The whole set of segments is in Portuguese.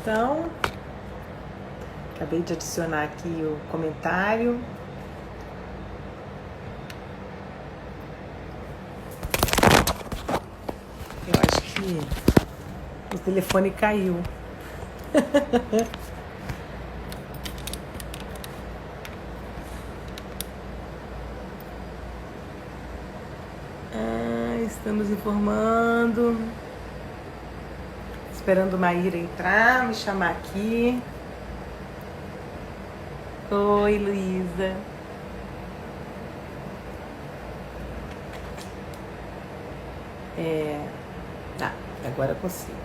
gravação. Acabei de adicionar aqui o comentário. Eu acho que o telefone caiu. Estamos informando. Esperando Maíra entrar, me chamar aqui. Oi, Luísa. Agora eu consigo.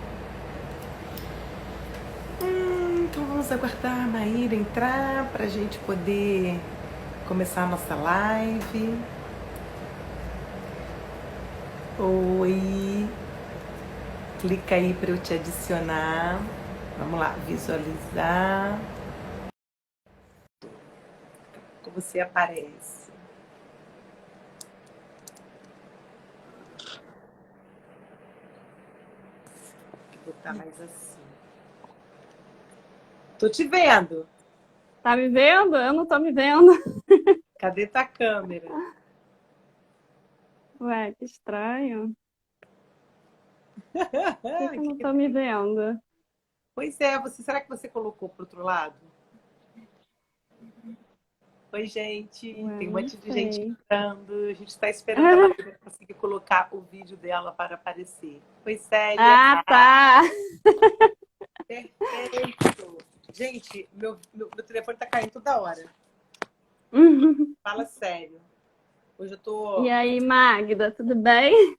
Então vamos aguardar a Maíra entrar para a gente poder começar a nossa live. Oi. Clica aí para eu te adicionar. Vamos lá, visualizar. Como você aparece. Vou botar mais assim. Tô te vendo. Tá me vendo? Eu não tô me vendo. Cadê tua câmera? Ué, que estranho. Por que eu não tô me vendo? Pois é, será que você colocou pro outro lado? Oi, gente. Ué, Tem um não monte de gente sei. entrando. A gente está esperando ela conseguir colocar o vídeo dela para aparecer. Oi, Célia. Ah, tá. Perfeito. Gente, meu telefone tá caindo toda hora. Fala sério. Hoje eu tô... E aí, Magda, tudo bem?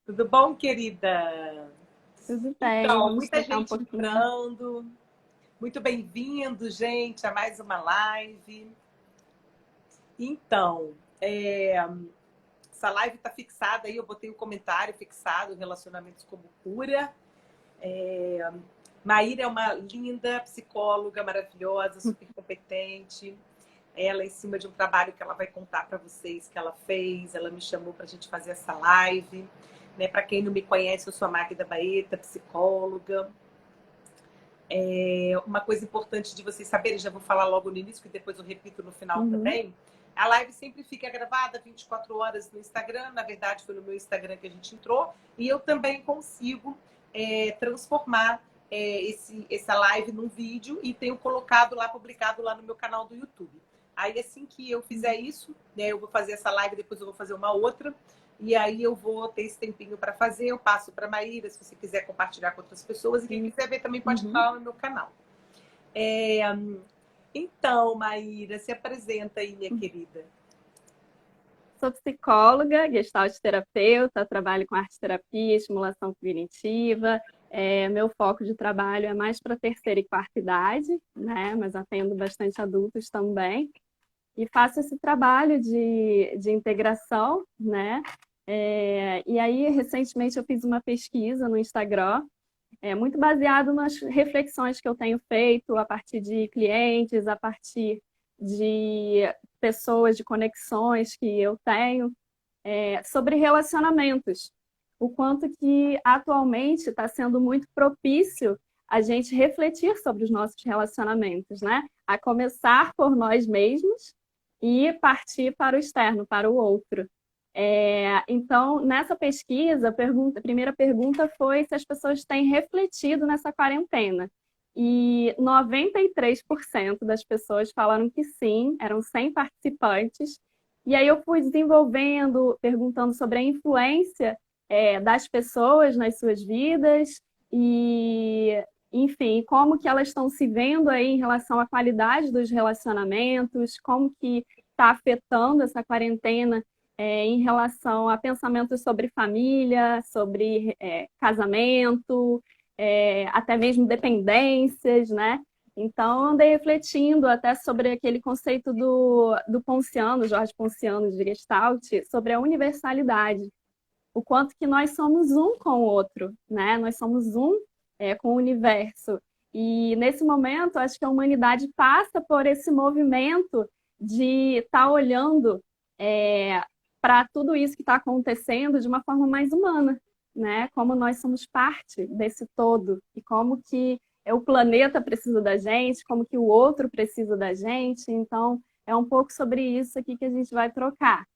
Tudo bom, querida? Tudo bem, Então, vamos muita trocar um gente pouquinho. entrando. Muito bem-vindo, gente, a mais uma live. Então, essa live está fixada aí, eu botei um comentário fixado, relacionamentos como cura. Maíra é uma linda psicóloga, maravilhosa, super competente. Ela, em cima de um trabalho que ela vai contar para vocês que ela fez, ela me chamou para a gente fazer essa live. Né? Para quem não me conhece, eu sou a Magda Baeta, psicóloga. Uma coisa importante de vocês saberem, já vou falar logo no início, que depois eu repito no final também. A live sempre fica gravada 24 horas no Instagram. Na verdade, foi no meu Instagram que a gente entrou. E eu também consigo transformar essa live num vídeo e tenho colocado lá, publicado lá no meu canal do YouTube. Aí, assim que eu fizer isso, né, eu vou fazer essa live, depois eu vou fazer uma outra. E aí eu vou ter esse tempinho para fazer. Eu passo para a Maíra, se você quiser compartilhar com outras pessoas. E quem quiser ver também pode entrar lá no meu canal. Então, Maíra, se apresenta aí, minha querida. Sou psicóloga, gestalt terapeuta, trabalho com arte terapia, estimulação cognitiva. Meu foco de trabalho é mais para terceira e quarta idade, né? Mas atendo bastante adultos também. E faço esse trabalho de integração, né? E aí, recentemente, eu fiz uma pesquisa no Instagram, muito baseado nas reflexões que eu tenho feito a partir de clientes, a partir de pessoas, de conexões que eu tenho, sobre relacionamentos. O quanto que atualmente está sendo muito propício a gente refletir sobre os nossos relacionamentos, né? A começar por nós mesmos e partir para o externo, para o outro. Então, nessa pesquisa, a primeira pergunta foi se as pessoas têm refletido nessa quarentena. E 93% das pessoas falaram que sim, eram 100 participantes. E aí eu fui desenvolvendo, perguntando sobre a influência das pessoas nas suas vidas e, enfim, como que elas estão se vendo aí em relação à qualidade dos relacionamentos, como que está afetando essa quarentena em relação a pensamentos sobre família, sobre casamento, até mesmo dependências, né? Então, andei refletindo até sobre aquele conceito do Ponciano, Jorge Ponciano, de Gestalt, sobre a universalidade. O quanto que nós somos um com o outro, né? Nós somos um com o universo. E, nesse momento, acho que a humanidade passa por esse movimento de estar olhando para tudo isso que está acontecendo de uma forma mais humana, né? Como nós somos parte desse todo e como que o planeta precisa da gente, como que o outro precisa da gente. Então, é um pouco sobre isso aqui que a gente vai trocar,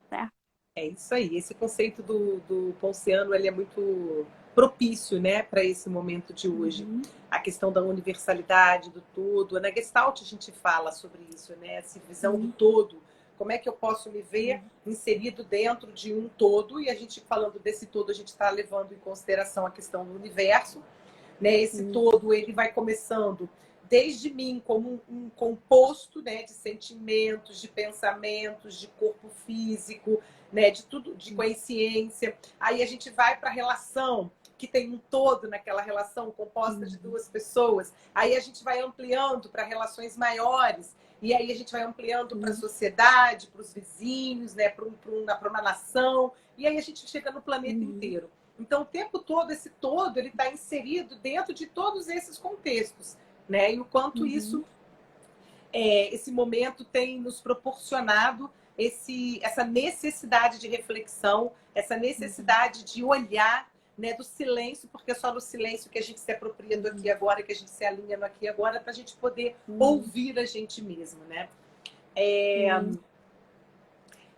certo? É isso aí. Esse conceito do Ponciano, ele é muito propício, né, para esse momento de hoje. Uhum. A questão da universalidade, do todo. Na Gestalt a gente fala sobre isso, né? Essa visão do todo. Como é que eu posso me ver inserido dentro de um todo? E a gente, falando desse todo, a gente está levando em consideração a questão do universo, né? Esse todo, ele vai começando desde mim como um composto, né, de sentimentos, de pensamentos, de corpo físico, né, de tudo, de consciência. Aí a gente vai para a relação, que tem um todo naquela relação composta de duas pessoas. Aí a gente vai ampliando para relações maiores. E aí a gente vai ampliando para a sociedade, para os vizinhos, né, para uma nação. E aí a gente chega no planeta inteiro. Então, o tempo todo, esse todo, ele está inserido dentro de todos esses contextos, né? E o quanto isso, esse momento tem nos proporcionado essa necessidade de reflexão, essa necessidade de olhar, né, do silêncio, porque é só no silêncio que a gente se apropria do aqui e agora, que a gente se alinha no aqui e agora, para a gente poder ouvir a gente mesmo, né?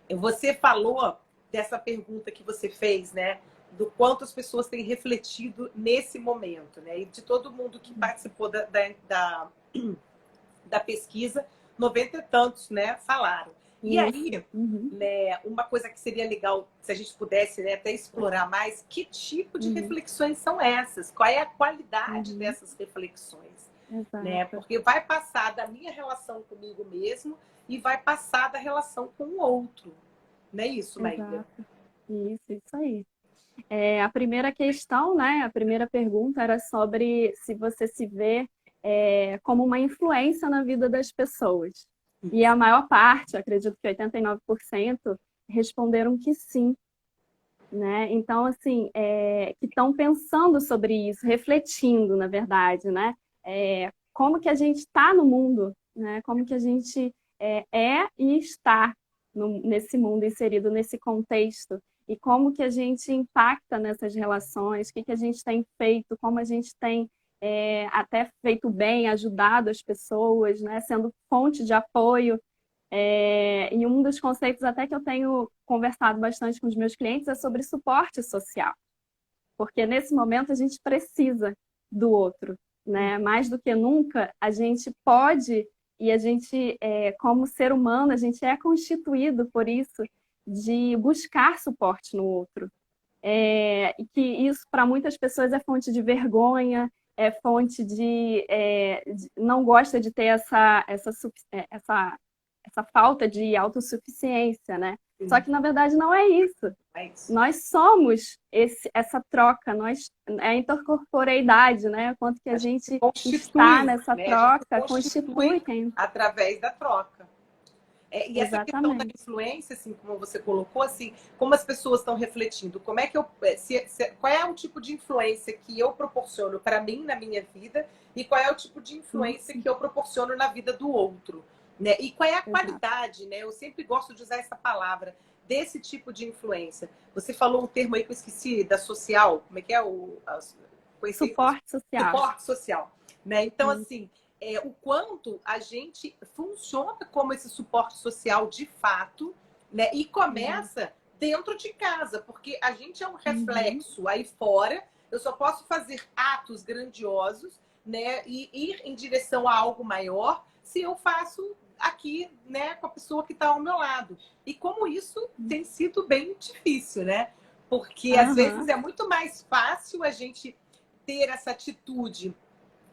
Você falou dessa pergunta que você fez, né? Do quanto as pessoas têm refletido nesse momento, né? E de todo mundo que participou da pesquisa, 90 e tantos, né, falaram. E aí, né, uma coisa que seria legal, se a gente pudesse, né, até explorar mais, que tipo de reflexões são essas? Qual é a qualidade dessas reflexões? Né? Porque vai passar da minha relação comigo mesmo e vai passar da relação com o outro. Não é isso, Maíra? Isso aí. A primeira questão, né, a primeira pergunta era sobre se você se vê como uma influência na vida das pessoas. E a maior parte, acredito que 89%, responderam que sim. Né? Então, assim, que estão pensando sobre isso, refletindo, na verdade, né? Como que a gente está no mundo, né? Como que a gente e está nesse mundo, inserido nesse contexto, e como que a gente impacta nessas relações, o que que a gente tem feito, como a gente tem até feito bem, ajudado as pessoas, né? Sendo fonte de apoio. E um dos conceitos até que eu tenho conversado bastante com os meus clientes é sobre suporte social. Porque nesse momento a gente precisa do outro, né? Mais do que nunca, a gente pode, e a gente, como ser humano, a gente é constituído por isso, de buscar suporte no outro. E que isso, para muitas pessoas, é fonte de vergonha, é fonte não gosta de ter essa falta de autossuficiência, né? Só que, na verdade, não é isso. Nós somos essa troca, a intercorporeidade, né? Quanto que a gente está nessa troca, constitui através da troca. E essa questão da influência, assim, como você colocou, assim, como as pessoas estão refletindo, como é que qual é o tipo de influência que eu proporciono para mim na minha vida e qual é o tipo de influência que eu proporciono na vida do outro, né? E qual é a qualidade, né? Eu sempre gosto de usar essa palavra, desse tipo de influência. Você falou um termo aí que eu esqueci, da social, como é que é? Suporte social. Suporte social, né? Então, assim, o quanto a gente funciona como esse suporte social de fato, né? E começa dentro de casa, porque a gente é um reflexo aí fora. Eu só posso fazer atos grandiosos, né? E ir em direção a algo maior se eu faço aqui, né, com a pessoa que está ao meu lado. E como isso tem sido bem difícil, né? Porque às vezes é muito mais fácil a gente ter essa atitude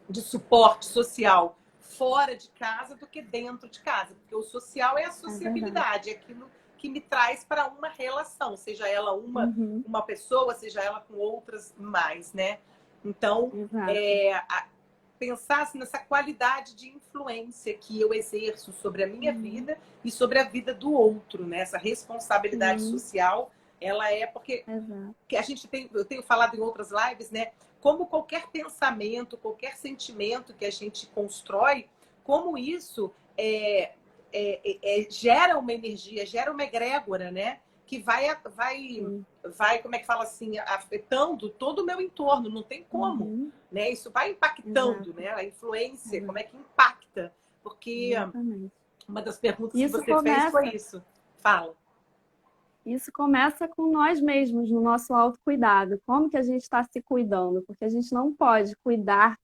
de suporte social fora de casa do que dentro de casa. Porque o social é a sociabilidade, é aquilo que me traz para uma relação, seja ela uma pessoa, seja ela com outras mais, né? Então, pensar assim, nessa qualidade de influência que eu exerço sobre a minha vida e sobre a vida do outro, né? Essa responsabilidade social, ela é porque que a gente eu tenho falado em outras lives, né? Como qualquer pensamento, qualquer sentimento que a gente constrói, como isso gera uma energia, gera uma egrégora, né? que vai, como é que fala assim, afetando todo o meu entorno, não tem como, né? Isso vai impactando, né? A influência, como é que impacta? Porque Exatamente. uma das perguntas que Isso você fez foi isso. Fala. Isso começa com nós mesmos, no nosso autocuidado. Como que a gente está se cuidando? Porque a gente não pode cuidar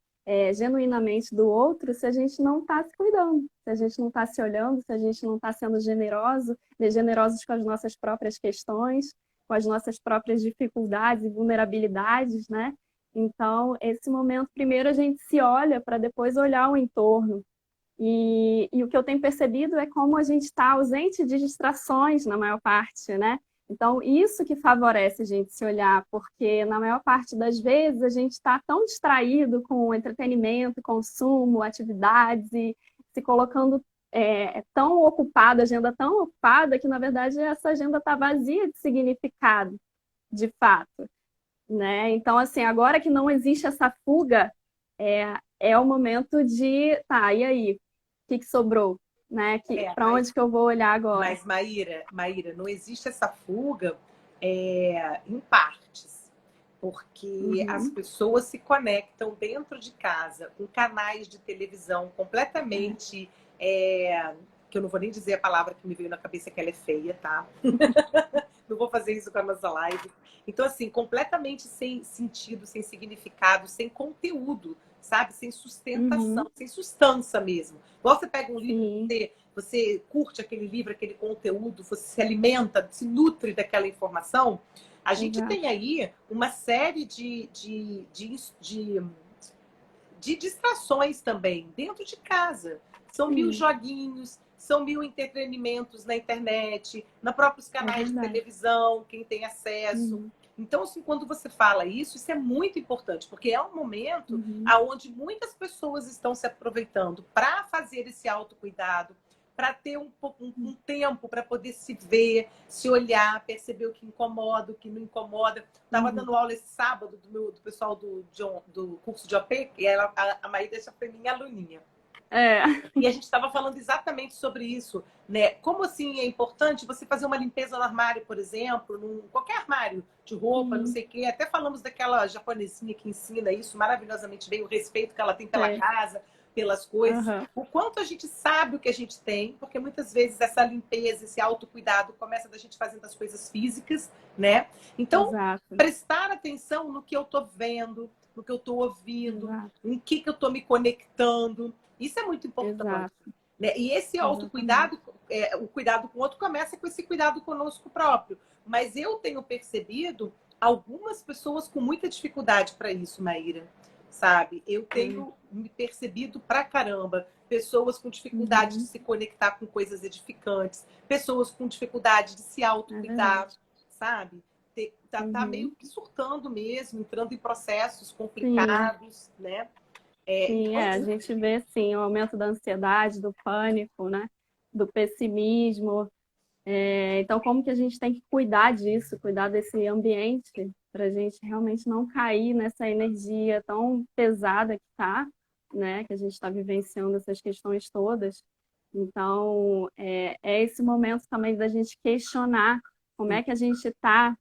genuinamente do outro se a gente não está se cuidando, se a gente não está se olhando, se a gente não está sendo generosos com as nossas próprias questões, com as nossas próprias dificuldades e vulnerabilidades, né? Então, esse momento, primeiro a gente se olha para depois olhar o entorno. E o que eu tenho percebido é como a gente está ausente de distrações na maior parte, né? Então, isso que favorece a gente se olhar, porque na maior parte das vezes a gente está tão distraído com entretenimento, consumo, atividades, e se colocando tão ocupado, agenda tão ocupada, que na verdade essa agenda está vazia de significado, de fato, né? Então, assim, agora que não existe essa fuga, é o momento de, tá, e aí? O que sobrou? Né? Para onde que eu vou olhar agora? Mas, Maíra, não existe essa fuga em partes, porque as pessoas se conectam dentro de casa com canais de televisão completamente... que eu não vou nem dizer a palavra que me veio na cabeça, que ela é feia, tá? Não vou fazer isso com a nossa live. Então, assim, completamente sem sentido, sem significado, sem conteúdo, sabe? Sem sustentação, sem substância mesmo. Igual você pega um livro, você curte aquele livro, aquele conteúdo, você se alimenta, se nutre daquela informação. A gente tem aí uma série de distrações também dentro de casa. São 1000 joguinhos, são 1000 entretenimentos na internet, nos próprios canais de televisão, quem tem acesso. Então, assim, quando você fala isso, isso é muito importante, porque é um momento onde muitas pessoas estão se aproveitando para fazer esse autocuidado, para ter um tempo para poder se ver, se olhar, perceber o que incomoda, o que não incomoda. Estava dando aula esse sábado do pessoal do curso de OP, e a Maíra foi minha aluninha. E a gente estava falando exatamente sobre isso, né? Como assim é importante você fazer uma limpeza no armário, por exemplo, qualquer armário de roupa, não sei o quê. Até falamos daquela japonesinha que ensina isso maravilhosamente bem, o respeito que ela tem pela casa, pelas coisas. O quanto a gente sabe o que a gente tem, porque muitas vezes essa limpeza, esse autocuidado começa da gente fazendo as coisas físicas, né? Então, prestar atenção no que eu tô vendo, no que eu tô ouvindo, em que eu tô me conectando. Isso é muito importante. Né? E esse autocuidado, o cuidado com o outro começa com esse cuidado conosco próprio. Mas eu tenho percebido algumas pessoas com muita dificuldade para isso, Maíra. Sabe? Eu tenho me percebido pra caramba. Pessoas com dificuldade de se conectar com coisas edificantes. Pessoas com dificuldade de se autocuidar, sabe? Tá meio que surtando mesmo, entrando em processos complicados, né? A gente vê, sim, o aumento da ansiedade, do pânico, né? Do pessimismo. Então, como que a gente tem que cuidar disso, cuidar desse ambiente, para a gente realmente não cair nessa energia tão pesada que tá, né? Que a gente está vivenciando essas questões todas. Então, é esse momento também da gente questionar como é que a gente está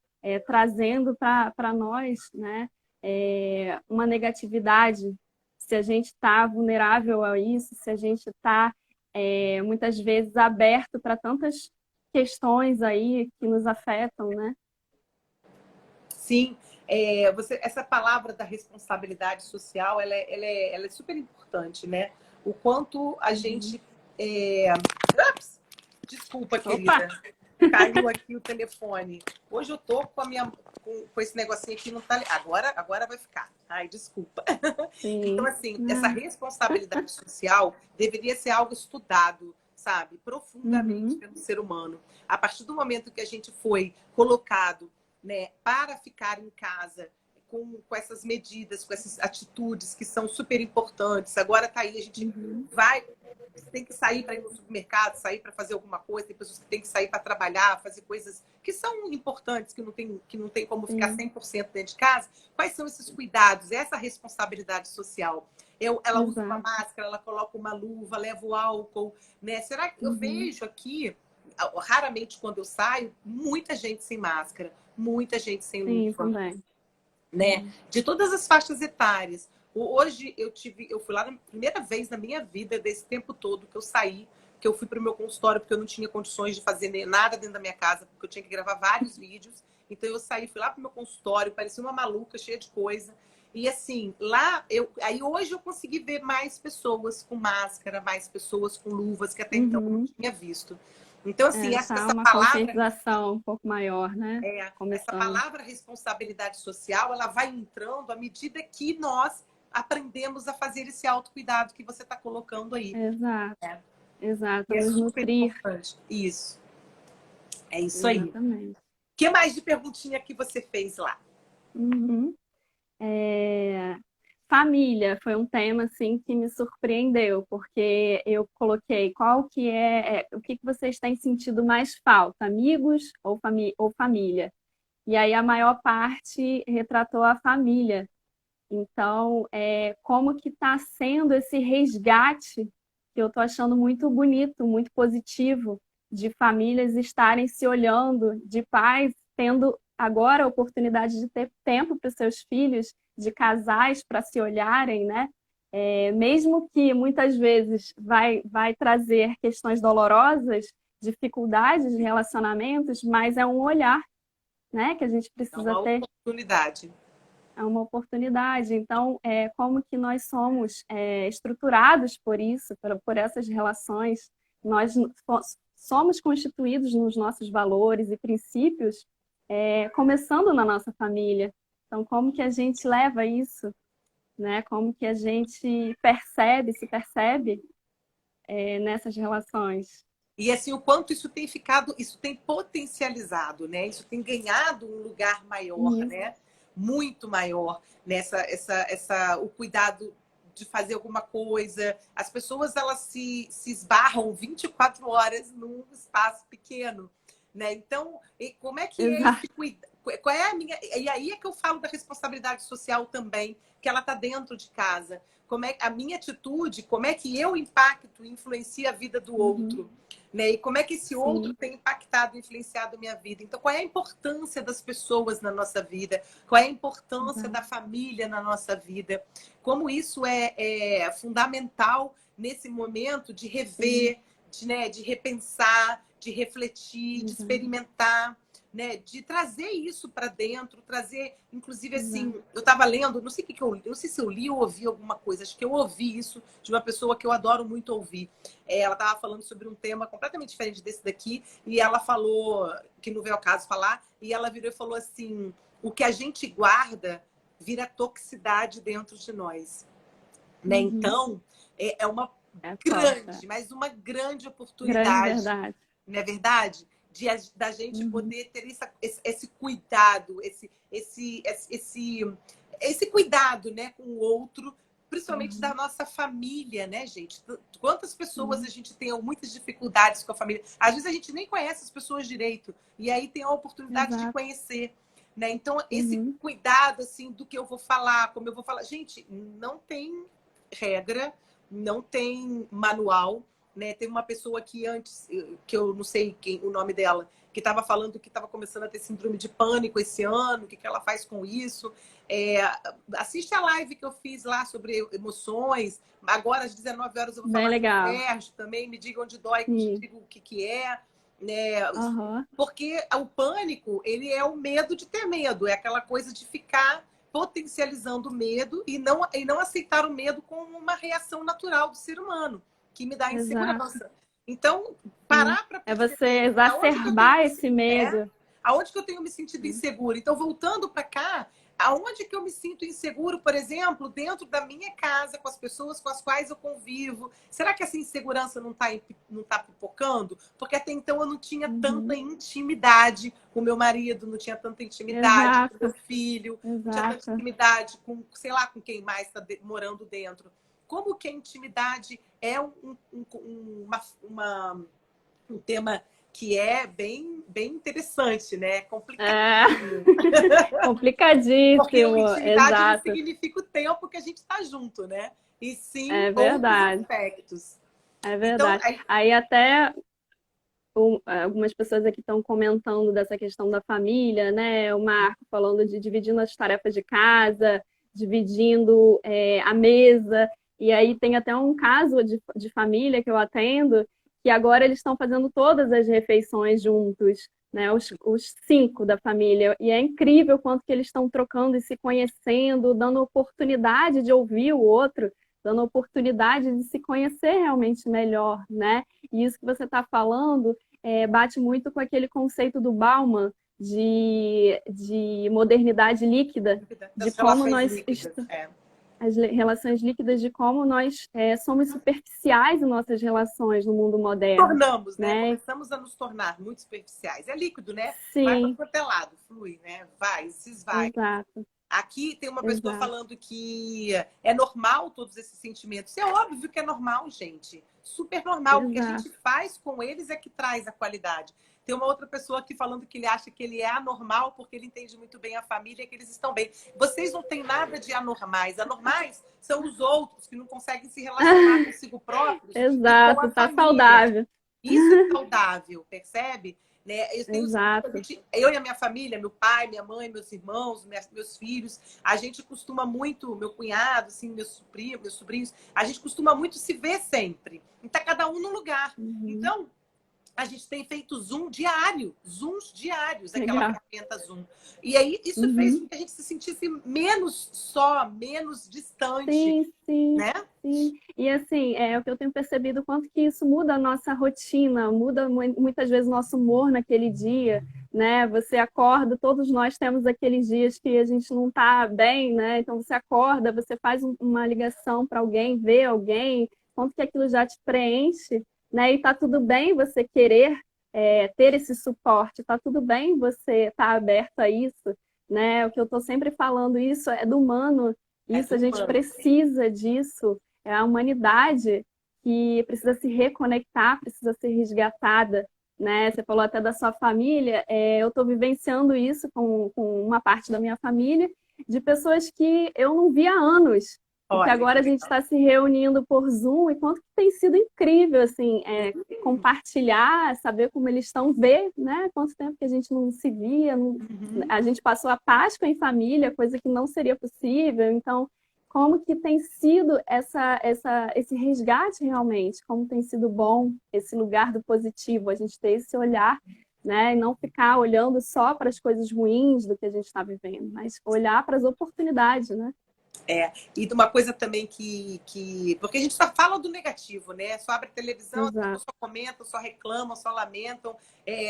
trazendo para nós, né? Uma negatividade, se a gente está vulnerável a isso, se a gente está muitas vezes aberto para tantas questões aí que nos afetam, né? Sim, essa palavra da responsabilidade social, ela é super importante, né? O quanto a gente... Ups! Desculpa, querida. Caiu aqui o telefone. Hoje eu tô com esse negocinho aqui, não tá... Agora vai ficar. Ai, desculpa. Então, assim, essa responsabilidade social deveria ser algo estudado, sabe? Profundamente pelo ser humano. A partir do momento que a gente foi colocado, né, para ficar em casa com essas medidas, com essas atitudes que são super importantes. Agora tá aí, a gente tem que sair para ir no supermercado, sair para fazer alguma coisa, tem pessoas que têm que sair para trabalhar, fazer coisas que são importantes, que não tem como ficar 100% dentro de casa. Quais são esses cuidados, essa responsabilidade social? Ela usa uma máscara, ela coloca uma luva, leva o álcool, né? Será que eu vejo aqui raramente quando eu saio, muita gente sem máscara, muita gente sem Sim, luva, também. né? De todas as faixas etárias. Hoje eu fui lá na primeira vez na minha vida, desse tempo todo que eu saí, que eu fui para o meu consultório, porque eu não tinha condições de fazer nada dentro da minha casa, porque eu tinha que gravar vários vídeos. Então eu saí, fui lá para o meu consultório, parecia uma maluca, cheia de coisa. E assim, aí hoje eu consegui ver mais pessoas com máscara, mais pessoas com luvas, que até então eu não tinha visto. Então, assim, acho que Tá essa uma palavra conscientização um pouco maior, né? essa Começando. palavra responsabilidade social, ela vai entrando à medida que nós aprendemos a fazer esse autocuidado que você está colocando aí. Exato, Né? exato, E é nos super nutrir. importante. Isso. É isso aí. O Exatamente. que mais de perguntinha que você fez lá? Uhum. Família foi um tema assim que me surpreendeu, porque eu coloquei qual que o que que vocês têm sentido mais falta, amigos ou família? E aí a maior parte retratou a família. Então, como que está sendo esse resgate que eu estou achando muito bonito, muito positivo, de famílias estarem se olhando, de pais tendo agora a oportunidade de ter tempo para os seus filhos, de casais para se olharem, né? Mesmo que muitas vezes vai trazer questões dolorosas, dificuldades de relacionamentos, mas é um olhar, né, que a gente É precisa uma ter. oportunidade. É uma oportunidade. Então, como que nós somos estruturados por isso, por essas relações? Nós somos constituídos nos nossos valores e princípios, começando na nossa família. Então, como que a gente leva isso, né? Como que a gente se percebe, nessas relações? E assim, o quanto isso tem ficado, isso tem potencializado, né? Isso tem ganhado um lugar maior, Isso. né? Muito maior o cuidado de fazer alguma coisa. As pessoas elas se esbarram 24 horas num espaço pequeno, né? Então, como é que é esse Exato. cuidado? Qual é a minha? E aí é que eu falo da responsabilidade social também, que ela está dentro de casa. Como é a minha atitude? Como é que eu impacto, influencia a vida do Uhum. outro? Né? E como é que esse outro Sim. tem impactado, influenciado a minha vida? Então, qual é a importância das pessoas na nossa vida? Qual é a importância da Exato. família na nossa vida? Como isso é fundamental nesse momento de Sim. rever, de repensar, de refletir, de Exato. experimentar, né? De trazer isso para dentro, trazer, inclusive assim, Exato. eu estava lendo, não sei o que eu li, não sei se eu li ou ouvi alguma coisa, acho que eu ouvi isso de uma pessoa que eu adoro muito ouvir. Ela estava falando sobre um tema completamente diferente desse daqui, e ela falou, que não veio ao caso falar, e ela virou e falou assim: o que a gente guarda vira toxicidade dentro de nós. Né? Uhum. Então, é uma É forte. grande, mas uma grande Grande oportunidade, verdade. não é verdade? Da gente Uhum. poder ter esse cuidado, esse cuidado, né, com o outro, principalmente da Uhum. nossa família, né, gente? Quantas pessoas a Sim. gente tem muitas dificuldades com a família? Às vezes a gente nem conhece as pessoas direito, e aí tem a oportunidade de Exato. conhecer. Né? Então, esse Uhum. cuidado assim do que eu vou falar, como eu vou falar. Gente, não tem regra, não tem manual. Né? Teve uma pessoa que antes, que eu não sei o nome dela, que estava falando que estava começando a ter síndrome de pânico esse ano, o que ela faz com isso. Assiste a live que eu fiz lá sobre emoções. Agora, às 19 horas, eu vou Bem falar com o legal. Sérgio também. Me diga onde dói, que eu te Sim. digo o que é. Né? Aham. Porque o pânico, ele é o medo de ter medo. É aquela coisa de ficar potencializando o medo e não aceitar o medo como uma reação natural do ser humano, que me dá Exato. insegurança. Então, Sim. parar para É você perceber exacerbar esse é, medo. aonde que eu tenho me sentido insegura. Então, voltando para cá, aonde que eu me sinto inseguro, por exemplo, dentro da minha casa, com as pessoas com as quais eu convivo? Será que essa insegurança não tá pipocando? Porque até então eu não tinha tanta Uhum. intimidade com meu marido, não tinha tanta intimidade com meu Exato. filho, não tinha tanta Exato. intimidade com, sei lá, com quem mais está morando dentro. Como que a intimidade é um tema que é bem, bem interessante, né? É Complicadinho. Porque o complicadíssimo. intimidade não Exato. significa o tempo que a gente está junto, né? E sim É outros verdade. aspectos. É Então, verdade. Aí até algumas pessoas aqui estão comentando dessa questão da família, né? O Marco falando de dividindo as tarefas de casa, dividindo a mesa. E aí tem até um caso de família que eu atendo, que agora eles estão fazendo todas as refeições juntos, né? Os 5 da família. E é incrível quanto que eles estão trocando e se conhecendo, dando oportunidade de ouvir o outro, dando oportunidade de se conhecer realmente melhor, né? E isso que você está falando bate muito com aquele conceito do Bauman de modernidade líquida, de Das como relações nós líquidas. as relações líquidas, de como nós somos superficiais em nossas relações no mundo moderno, Tornamos, né? né? Começamos a nos tornar muito superficiais. É líquido, né? Vai para Sim, quanto é lado, flui, né? Vai, se esvai. exato, Aqui tem uma pessoa exato, falando que é normal todos esses sentimentos. É óbvio que é normal, gente. Super normal. O que a exato. gente faz com eles é que traz a qualidade. Tem uma outra pessoa aqui falando que ele acha que ele é anormal porque ele entende muito bem a família e que eles estão bem. Vocês não têm nada de anormais. Anormais são os outros que não conseguem se relacionar consigo próprios e com a Exato, tá família. saudável. Isso é saudável, percebe? Né? Exato. Eu e a minha família, meu pai, minha mãe, meus irmãos, meus filhos, a gente costuma muito, meu cunhado, assim, meus sobrinhos, a gente costuma muito se ver sempre. E tá cada um num lugar. Uhum. Então, a gente tem feito Zooms diários, aquela Legal. ferramenta Zoom. E aí isso fez com Uhum. que a gente se sentisse menos só, menos distante, Sim, sim, né? sim. E assim, é o que eu tenho percebido, quanto que isso muda a nossa rotina, muda muitas vezes o nosso humor naquele dia, né? Você acorda, todos nós temos aqueles dias que a gente não tá bem, né? Então você acorda, você faz uma ligação para alguém, vê alguém, quanto que aquilo já te preenche, né? E tá tudo bem você querer ter esse suporte, tá tudo bem você estar aberto a isso, né? O que eu tô sempre falando, isso é do humano. É Isso, do a gente humano. precisa disso. É a humanidade que precisa se reconectar, precisa ser resgatada, né? Você falou até da sua família. Eu estou vivenciando isso com uma parte da minha família, de pessoas que eu não via há anos. E que Olha, que agora a gente legal. está se reunindo por Zoom, e quanto que tem sido incrível, assim, compartilhar, saber como eles estão, ver, né? Quanto tempo que a gente não se via, Uhum. a gente passou a Páscoa em família, coisa que não seria possível. Então, como que tem sido esse resgate realmente? Como tem sido bom esse lugar do positivo, a gente ter esse olhar, né? E não ficar olhando só para as coisas ruins do que a gente está vivendo, mas olhar para as oportunidades, né? E de uma coisa também porque a gente só fala do negativo, né? Só abre a televisão, as pessoas Exato. só comentam, só reclamam, só lamentam.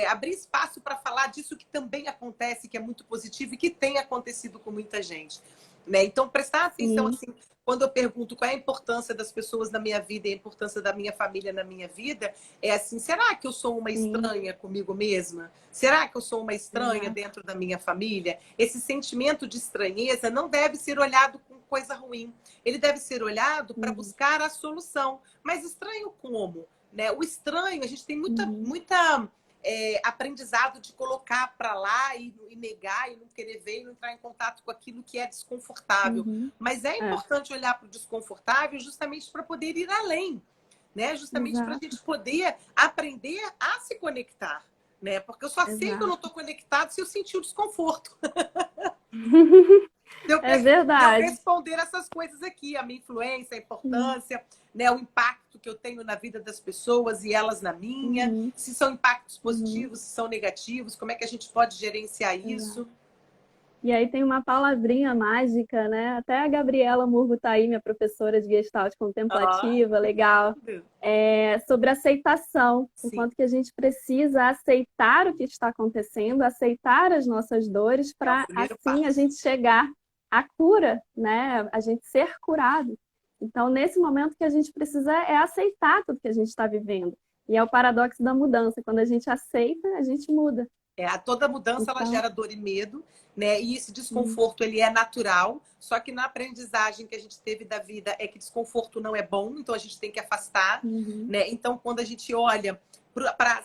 Abrir espaço para falar disso que também acontece, que é muito positivo e que tem acontecido com muita gente. Né? Então, prestar atenção, Sim. assim, quando eu pergunto qual é a importância das pessoas na minha vida e a importância da minha família na minha vida, é assim, será que eu sou uma Sim, estranha comigo mesma? Será que eu sou uma estranha exato. dentro da minha família? Esse sentimento de estranheza não deve ser olhado com coisa ruim. Ele deve ser olhado para Uhum, buscar a solução. Mas estranho como? Né? O estranho, a gente tem uhum, muita aprendizado de colocar para lá e negar e não querer ver e não entrar em contato com aquilo que é desconfortável. uhum. Mas é É, importante olhar para o desconfortável justamente para poder ir além, né? Justamente para a exato, gente poder aprender a se conectar. Né? Porque eu só sei que eu não exato. estou conectado se eu sentir o desconforto. É De eu verdade. responder essas coisas aqui, a minha influência, a Sim. importância, né, o impacto que eu tenho na vida das pessoas e elas na minha, Uhum, se são impactos uhum, positivos, se são negativos, como é que a gente pode gerenciar exato. isso. E aí tem uma palavrinha mágica, né? Até a Gabriela Murgo tá aí, minha professora de Gestalt Ah, contemplativa, legal. Sobre aceitação, o sim, quanto que a gente precisa aceitar o que está acontecendo, aceitar as nossas dores, é o para primeiro assim a passo. gente chegar à cura, né? A gente ser curado. Então, nesse momento que a gente precisa é aceitar tudo que a gente está vivendo. E é o paradoxo da mudança. Quando a gente aceita, a gente muda. Toda mudança ela Então, gera dor e medo, né? E esse sim. desconforto ele é natural, só que na aprendizagem que a gente teve da vida é que desconforto não é bom, então a gente tem que afastar, Uhum, né? Então quando a gente olha para a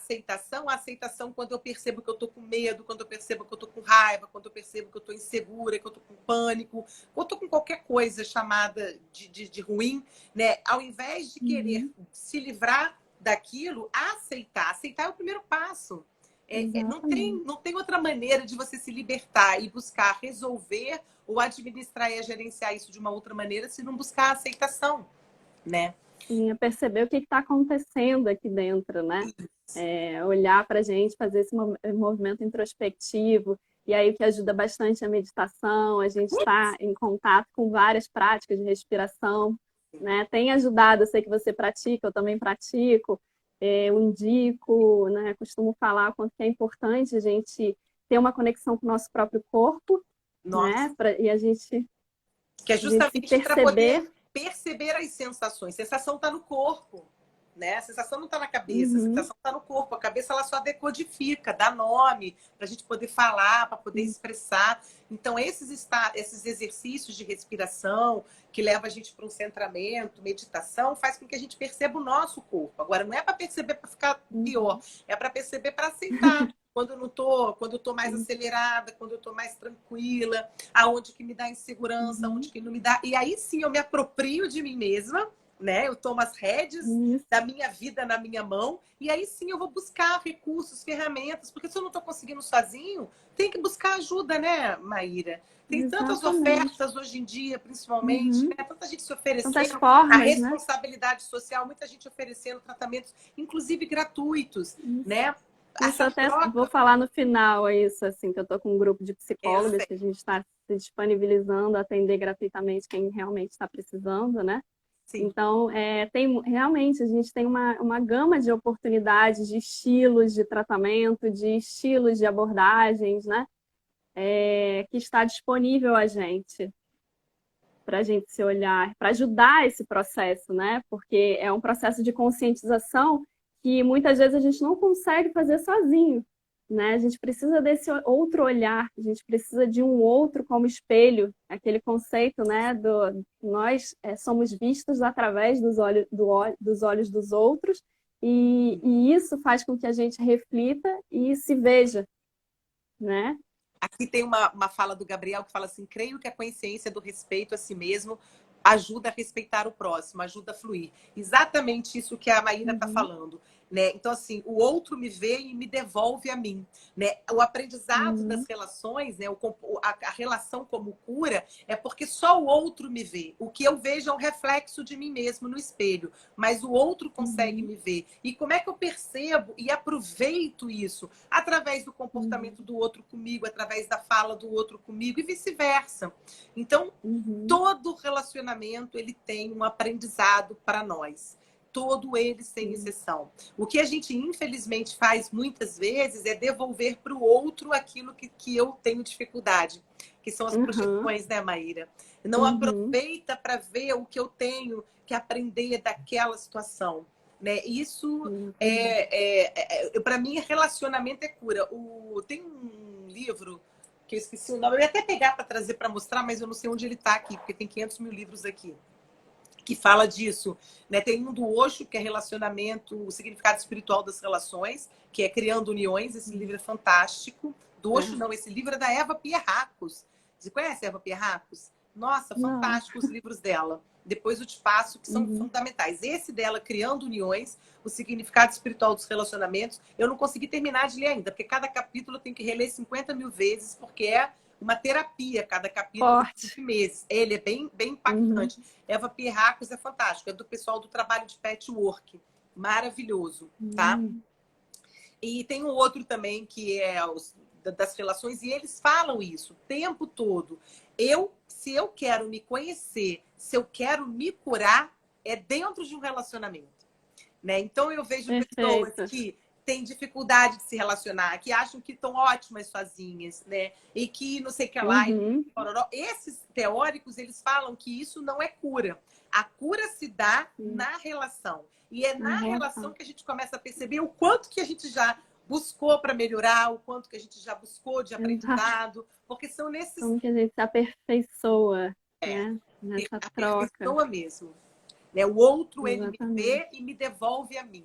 aceitação quando eu percebo que eu tô com medo, quando eu percebo que eu tô com raiva, quando eu percebo que eu tô insegura, que eu tô com pânico, ou tô com qualquer coisa chamada de ruim, né? Ao invés de querer uhum, se livrar daquilo, a aceitar. Aceitar é o primeiro passo. Não tem outra maneira de você se libertar e buscar resolver ou administrar e gerenciar isso de uma outra maneira se não buscar a aceitação, né? Sim, é perceber o que está acontecendo aqui dentro, né? Olhar para a gente, fazer esse movimento introspectivo. E aí o que ajuda bastante é a meditação, a gente está em contato com várias práticas de respiração, né? Tem ajudado, eu sei que você pratica, eu também pratico, eu indico, né? Costumo falar o quanto que é importante a gente ter uma conexão com o nosso próprio corpo, Nossa. né? E a gente Que é se justamente para perceber. poder perceber as sensações. Sensação está no corpo, né? A sensação não está na cabeça, a Uhum. sensação está no corpo. A cabeça ela só decodifica, dá nome para a gente poder falar, para poder expressar. Então, esses exercícios de respiração que levam a gente para um centramento, meditação, faz com que a gente perceba o nosso corpo. Agora, não é para perceber para ficar pior, é para perceber para aceitar. Quando eu tô mais acelerada, quando eu tô mais tranquila, aonde que me dá insegurança, aonde que não me dá. E aí sim eu me aproprio de mim mesma, né? Eu tomo as rédeas da minha vida na minha mão, e aí sim eu vou buscar recursos, ferramentas, porque se eu não tô conseguindo sozinho, tem que buscar ajuda, né, Maíra? Tem tantas ofertas hoje em dia, principalmente, né? Tanta gente se oferecendo, tantas formas, a responsabilidade social, muita gente oferecendo tratamentos, inclusive gratuitos, né? Isso até vou falar no final, isso, assim, que eu tô com um grupo de psicólogas que a gente está se disponibilizando a atender gratuitamente quem realmente está precisando, né? Sim. Então, realmente, a gente tem uma gama de oportunidades, de estilos de tratamento, de estilos de abordagens, né? Que está disponível a gente, para a gente se olhar, para ajudar esse processo, né? Porque é um processo de conscientização que muitas vezes a gente não consegue fazer sozinho, né? A gente precisa desse outro olhar, a gente precisa de um outro como espelho, aquele conceito, né? Nós somos vistos através dos olhos dos outros, e isso faz com que a gente reflita e se veja, né? Aqui tem uma fala do Gabriel que fala assim: creio que a consciência do respeito a si mesmo ajuda a respeitar o próximo, ajuda a fluir. Exatamente isso que a Maíra está falando. Né? Então, assim, o outro me vê e me devolve a mim. Né? O aprendizado das relações, né? A relação como cura, é porque só o outro me vê. O que eu vejo é um reflexo de mim mesmo no espelho, mas o outro consegue me ver. E como é que eu percebo e aproveito isso? Através do comportamento do outro comigo, através da fala do outro comigo e vice-versa. Então, todo relacionamento ele tem um aprendizado para nós. Todo ele sem exceção. O que a gente, infelizmente, faz muitas vezes é devolver para o outro aquilo que eu tenho dificuldade, que são as projeções, né, Maíra? Não aproveita para ver o que eu tenho que aprender daquela situação. Né? Isso, para mim, relacionamento é cura. Tem um livro que eu esqueci o nome, eu ia até pegar para trazer para mostrar, mas eu não sei onde ele está aqui, porque tem 500 mil livros aqui que fala disso, né? Tem um do Osho, que é relacionamento, o significado espiritual das relações, que é Criando Uniões. Esse livro é fantástico. Do Osho, não, esse livro é da Eva Pierracos. Você conhece a Eva Pierracos? Nossa, fantástico os livros dela. Depois eu te passo, que são fundamentais. Esse dela, Criando Uniões, o significado espiritual dos relacionamentos, eu não consegui terminar de ler ainda, porque cada capítulo eu tenho que reler 50 mil vezes, porque é uma terapia, cada capítulo de 5 meses. Ele é bem, bem impactante. Eva Pierracos é fantástico, é do pessoal do trabalho de patchwork. Maravilhoso, tá? E tem um outro também que é das relações, e eles falam isso o tempo todo. Se eu quero me conhecer, se eu quero me curar, é dentro de um relacionamento. Né? Então eu vejo pessoas que têm dificuldade de se relacionar, que acham que estão ótimas sozinhas, né? E que não sei o que lá. Esses teóricos, eles falam que isso não é cura. A cura se dá na relação. E é na relação que a gente começa a perceber o quanto que a gente já buscou para melhorar, o quanto que a gente já buscou de aprendizado, porque são nesses... Como que a gente se aperfeiçoa, né? Nessa troca. Aperfeiçoa mesmo. Né? O outro, ele me vê e me devolve a mim.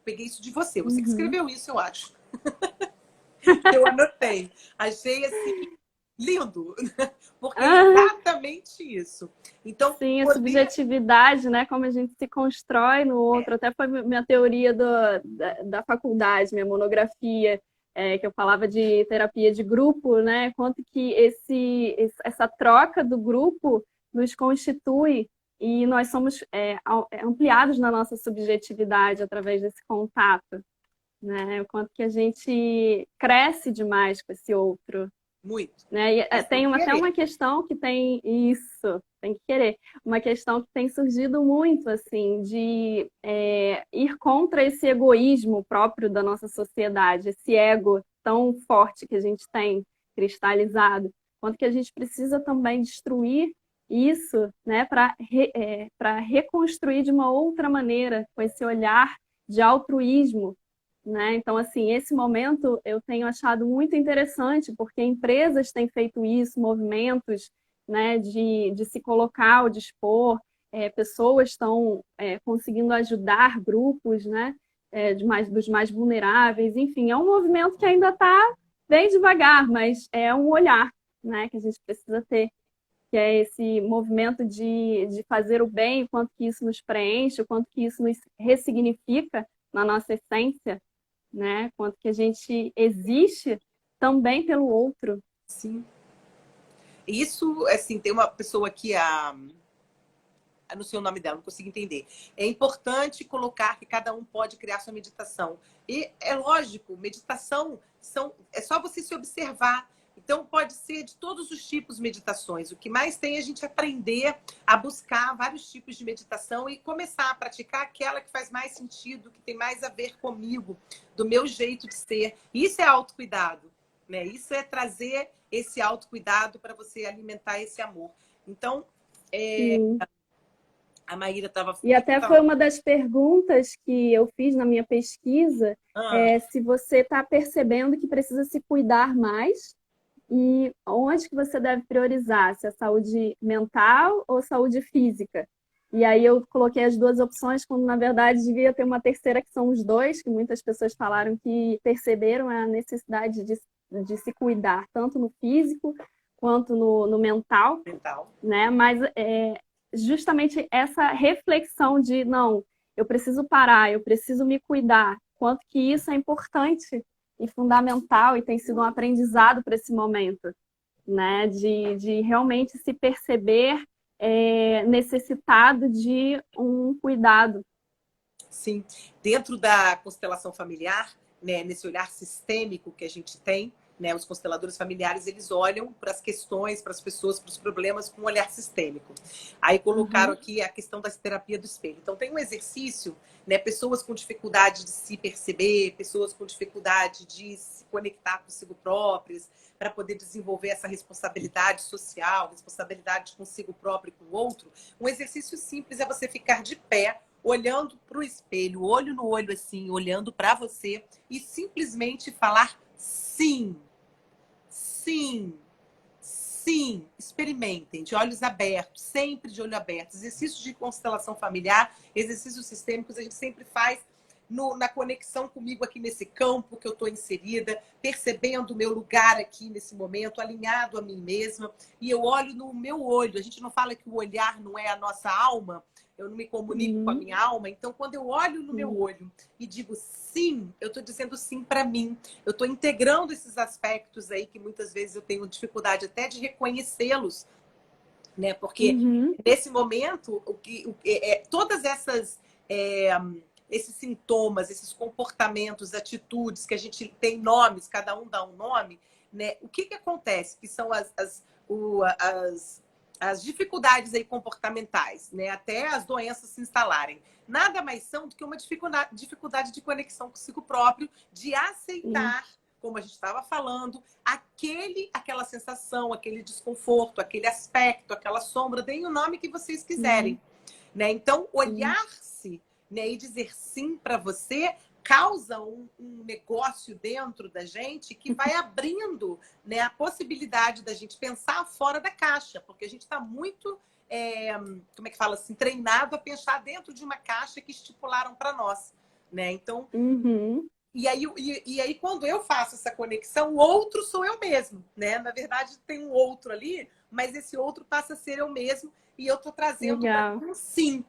Peguei isso de você. Você que escreveu isso, eu acho. Eu anotei. Achei, assim, lindo. Porque é exatamente isso. Então, Sim, a poder... subjetividade, né? Como a gente se constrói no outro. Até foi minha teoria da faculdade, minha monografia, que eu falava de terapia de grupo, né? Quanto que essa troca do grupo nos constitui e nós somos ampliados na nossa subjetividade através desse contato, né? O quanto que a gente cresce demais com esse outro. Muito. Né? E, tem até uma questão que tem isso, tem que querer, uma questão que tem surgido muito, assim, de ir contra esse egoísmo próprio da nossa sociedade, esse ego tão forte que a gente tem cristalizado, quanto que a gente precisa também destruir isso, né, para reconstruir de uma outra maneira, com esse olhar de altruísmo, né? Então, assim, esse momento eu tenho achado muito interessante, porque empresas têm feito isso, movimentos, né, de se colocar ao dispor, pessoas estão conseguindo ajudar grupos, né, dos mais vulneráveis, enfim, é um movimento que ainda está bem devagar, mas é um olhar, né, que a gente precisa ter, que é esse movimento de fazer o bem, o quanto que isso nos preenche, o quanto que isso nos ressignifica na nossa essência, né? Quanto que a gente existe também pelo outro. Sim. Isso, assim, tem uma pessoa aqui, não sei o nome dela, não consigo entender. É importante colocar que cada um pode criar sua meditação. E é lógico, meditação é só você se observar. Então, pode ser de todos os tipos de meditações. O que mais tem é a gente aprender a buscar vários tipos de meditação e começar a praticar aquela que faz mais sentido, que tem mais a ver comigo, do meu jeito de ser. Isso é autocuidado, né? Isso é trazer esse autocuidado para você alimentar esse amor. Então, a Maíra estava... E até foi uma das perguntas que eu fiz na minha pesquisa, se você está percebendo que precisa se cuidar mais e onde que você deve priorizar, se é saúde mental ou saúde física. E aí eu coloquei as duas opções, quando na verdade devia ter uma terceira, que são os dois, que muitas pessoas falaram que perceberam a necessidade de se cuidar, tanto no físico quanto no mental, né? Mas justamente essa reflexão de, não, eu preciso parar, eu preciso me cuidar, quanto que isso é importante e fundamental e tem sido um aprendizado para esse momento, né? De realmente se perceber necessitado de um cuidado. Sim, dentro da constelação familiar, né, nesse olhar sistêmico que a gente tem, né, os consteladores familiares, eles olham para as questões, para as pessoas, para os problemas com um olhar sistêmico. Aí colocaram aqui a questão da terapia do espelho. Então tem um exercício, né, pessoas com dificuldade de se perceber, pessoas com dificuldade de se conectar consigo próprias, para poder desenvolver essa responsabilidade social, responsabilidade consigo próprio e com o outro. Um exercício simples é você ficar de pé, olhando para o espelho, olho no olho assim, olhando para você e simplesmente falar sim. Sim, sim, experimentem, de olhos abertos, sempre de olho aberto. Exercícios de constelação familiar, exercícios sistêmicos, a gente sempre faz na conexão comigo aqui nesse campo que eu estou inserida, percebendo o meu lugar aqui nesse momento, alinhado a mim mesma, e eu olho no meu olho. A gente não fala que o olhar não é a nossa alma, eu não me comunico com a minha alma, então quando eu olho no meu olho e digo sim, eu estou dizendo sim para mim. Eu estou integrando esses aspectos aí que muitas vezes eu tenho dificuldade até de reconhecê-los, né? Porque nesse momento, todas esses sintomas, esses comportamentos, atitudes que a gente tem nomes, cada um dá um nome, né? O que acontece? Que são as dificuldades aí comportamentais, né? Até as doenças se instalarem. Nada mais são do que uma dificuldade de conexão consigo próprio, de aceitar, como a gente estava falando, aquela sensação, aquele desconforto, aquele aspecto, aquela sombra, deem o nome que vocês quiserem. Né? Então, olhar-se, né, e dizer sim para você causa um negócio dentro da gente que vai abrindo, né, a possibilidade da gente pensar fora da caixa, porque a gente está muito, como é que fala assim, treinado a pensar dentro de uma caixa que estipularam para nós, né? Então, e aí quando eu faço essa conexão, o outro sou eu mesmo, né? Na verdade, tem um outro ali, mas esse outro passa a ser eu mesmo e eu estou trazendo um sim,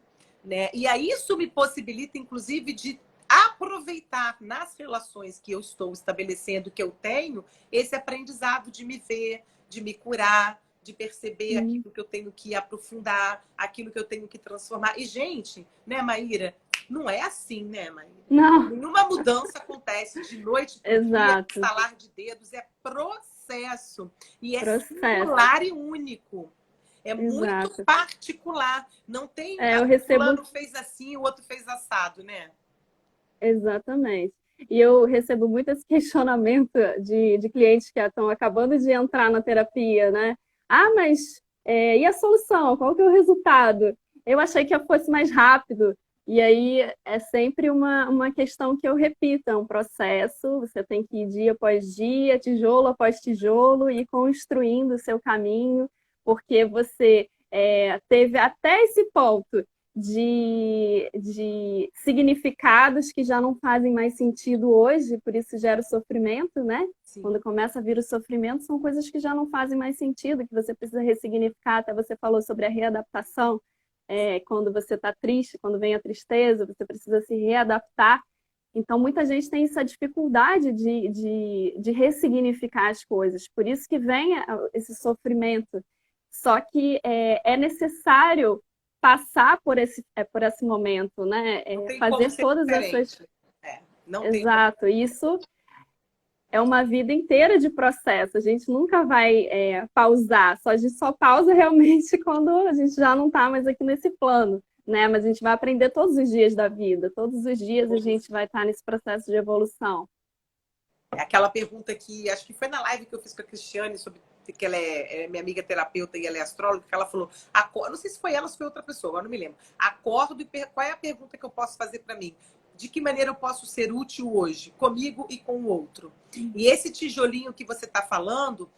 né? E aí isso me possibilita, inclusive, de aproveitar nas relações que eu estou estabelecendo, que eu tenho, esse aprendizado de me ver, de me curar, de perceber aquilo que eu tenho que aprofundar, aquilo que eu tenho que transformar. E, gente, né, Maíra? Não é assim, né, Maíra? Não. Nenhuma mudança acontece de noite para o dia, estalar de dedos, é processo. E é singular e único. É muito particular. Não tem, o fulano fez assim, o outro fez assado, né? Exatamente. E eu recebo muito esse questionamento de clientes que estão acabando de entrar na terapia, né? Ah, mas e a solução? Qual que é o resultado? Eu achei que fosse mais rápido. E aí é sempre uma questão que eu repito, é um processo, você tem que ir dia após dia, tijolo após tijolo, ir construindo o seu caminho, porque você teve até esse ponto de significados que já não fazem mais sentido hoje, por isso gera o sofrimento, né? Sim. Quando começa a vir o sofrimento, são coisas que já não fazem mais sentido, que você precisa ressignificar. Até você falou sobre a readaptação. Quando você está triste, quando vem a tristeza, você precisa se readaptar. Então, muita gente tem essa dificuldade de ressignificar as coisas. Por isso que vem esse sofrimento. Só que é necessário passar por esse momento, né? Fazer todas essas... Exato. Isso é uma vida inteira de processo. A gente nunca vai pausar. A gente só pausa realmente quando a gente já não está mais aqui nesse plano, né? Mas a gente vai aprender todos os dias da vida. Todos os dias a gente vai estar nesse processo de evolução. É aquela pergunta que acho que foi na live que eu fiz com a Cristiane sobre que ela é minha amiga terapeuta e ela é astróloga, que ela falou, não sei se foi ela ou se foi outra pessoa, agora não me lembro. Acordo e qual é a pergunta que eu posso fazer para mim? De que maneira eu posso ser útil hoje, comigo e com o outro? E esse tijolinho que você está falando,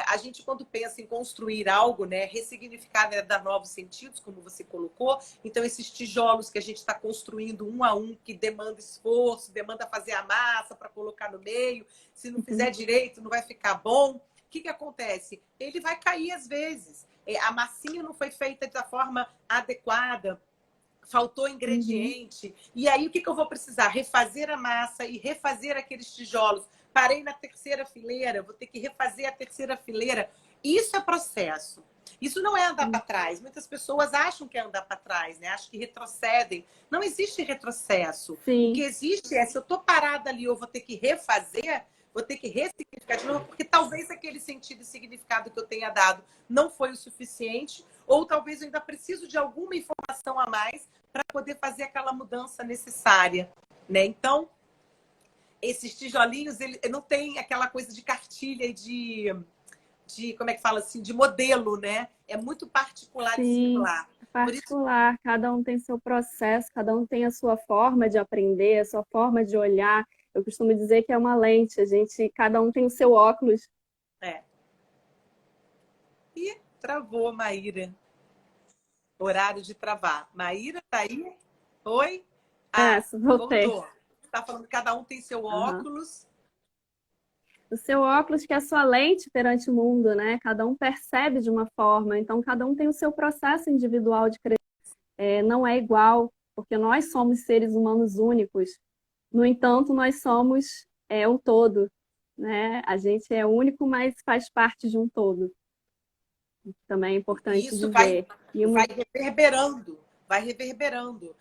a gente quando pensa em construir algo, né, ressignificar, né, dar novos sentidos, como você colocou, então esses tijolos que a gente está construindo um a um, que demanda esforço, demanda fazer a massa para colocar no meio, se não fizer direito não vai ficar bom. O que acontece? Ele vai cair às vezes. A massinha não foi feita da forma adequada, faltou ingrediente. E aí, o que eu vou precisar? Refazer a massa e refazer aqueles tijolos. Parei na terceira fileira, vou ter que refazer a terceira fileira. Isso é processo. Isso não é andar para trás. Muitas pessoas acham que é andar para trás, né? Acham que retrocedem. Não existe retrocesso. Sim. O que existe é, se eu estou parada ali, eu vou ter que refazer, vou ter que ressignificar de novo, porque talvez aquele sentido e significado que eu tenha dado não foi o suficiente, ou talvez eu ainda preciso de alguma informação a mais para poder fazer aquela mudança necessária, né? Então, esses tijolinhos, ele não tem aquela coisa de cartilha e de como é que fala assim, de modelo, né? É muito particular e singular. Particular, cada um tem seu processo, cada um tem a sua forma de aprender, a sua forma de olhar. Eu costumo dizer que é uma lente, cada um tem o seu óculos. Ih, travou, Maíra. Horário de travar. Maíra, tá aí? Oi? Voltei. Voltou. Tá falando que cada um tem seu óculos. O seu óculos que é a sua lente perante o mundo, né? Cada um percebe de uma forma, então cada um tem o seu processo individual de crescimento. Não é igual, porque nós somos seres humanos únicos. No entanto, nós somos um todo, né? A gente é único, mas faz parte de um todo. Também é importante isso dizer. Vai reverberando, vai reverberando.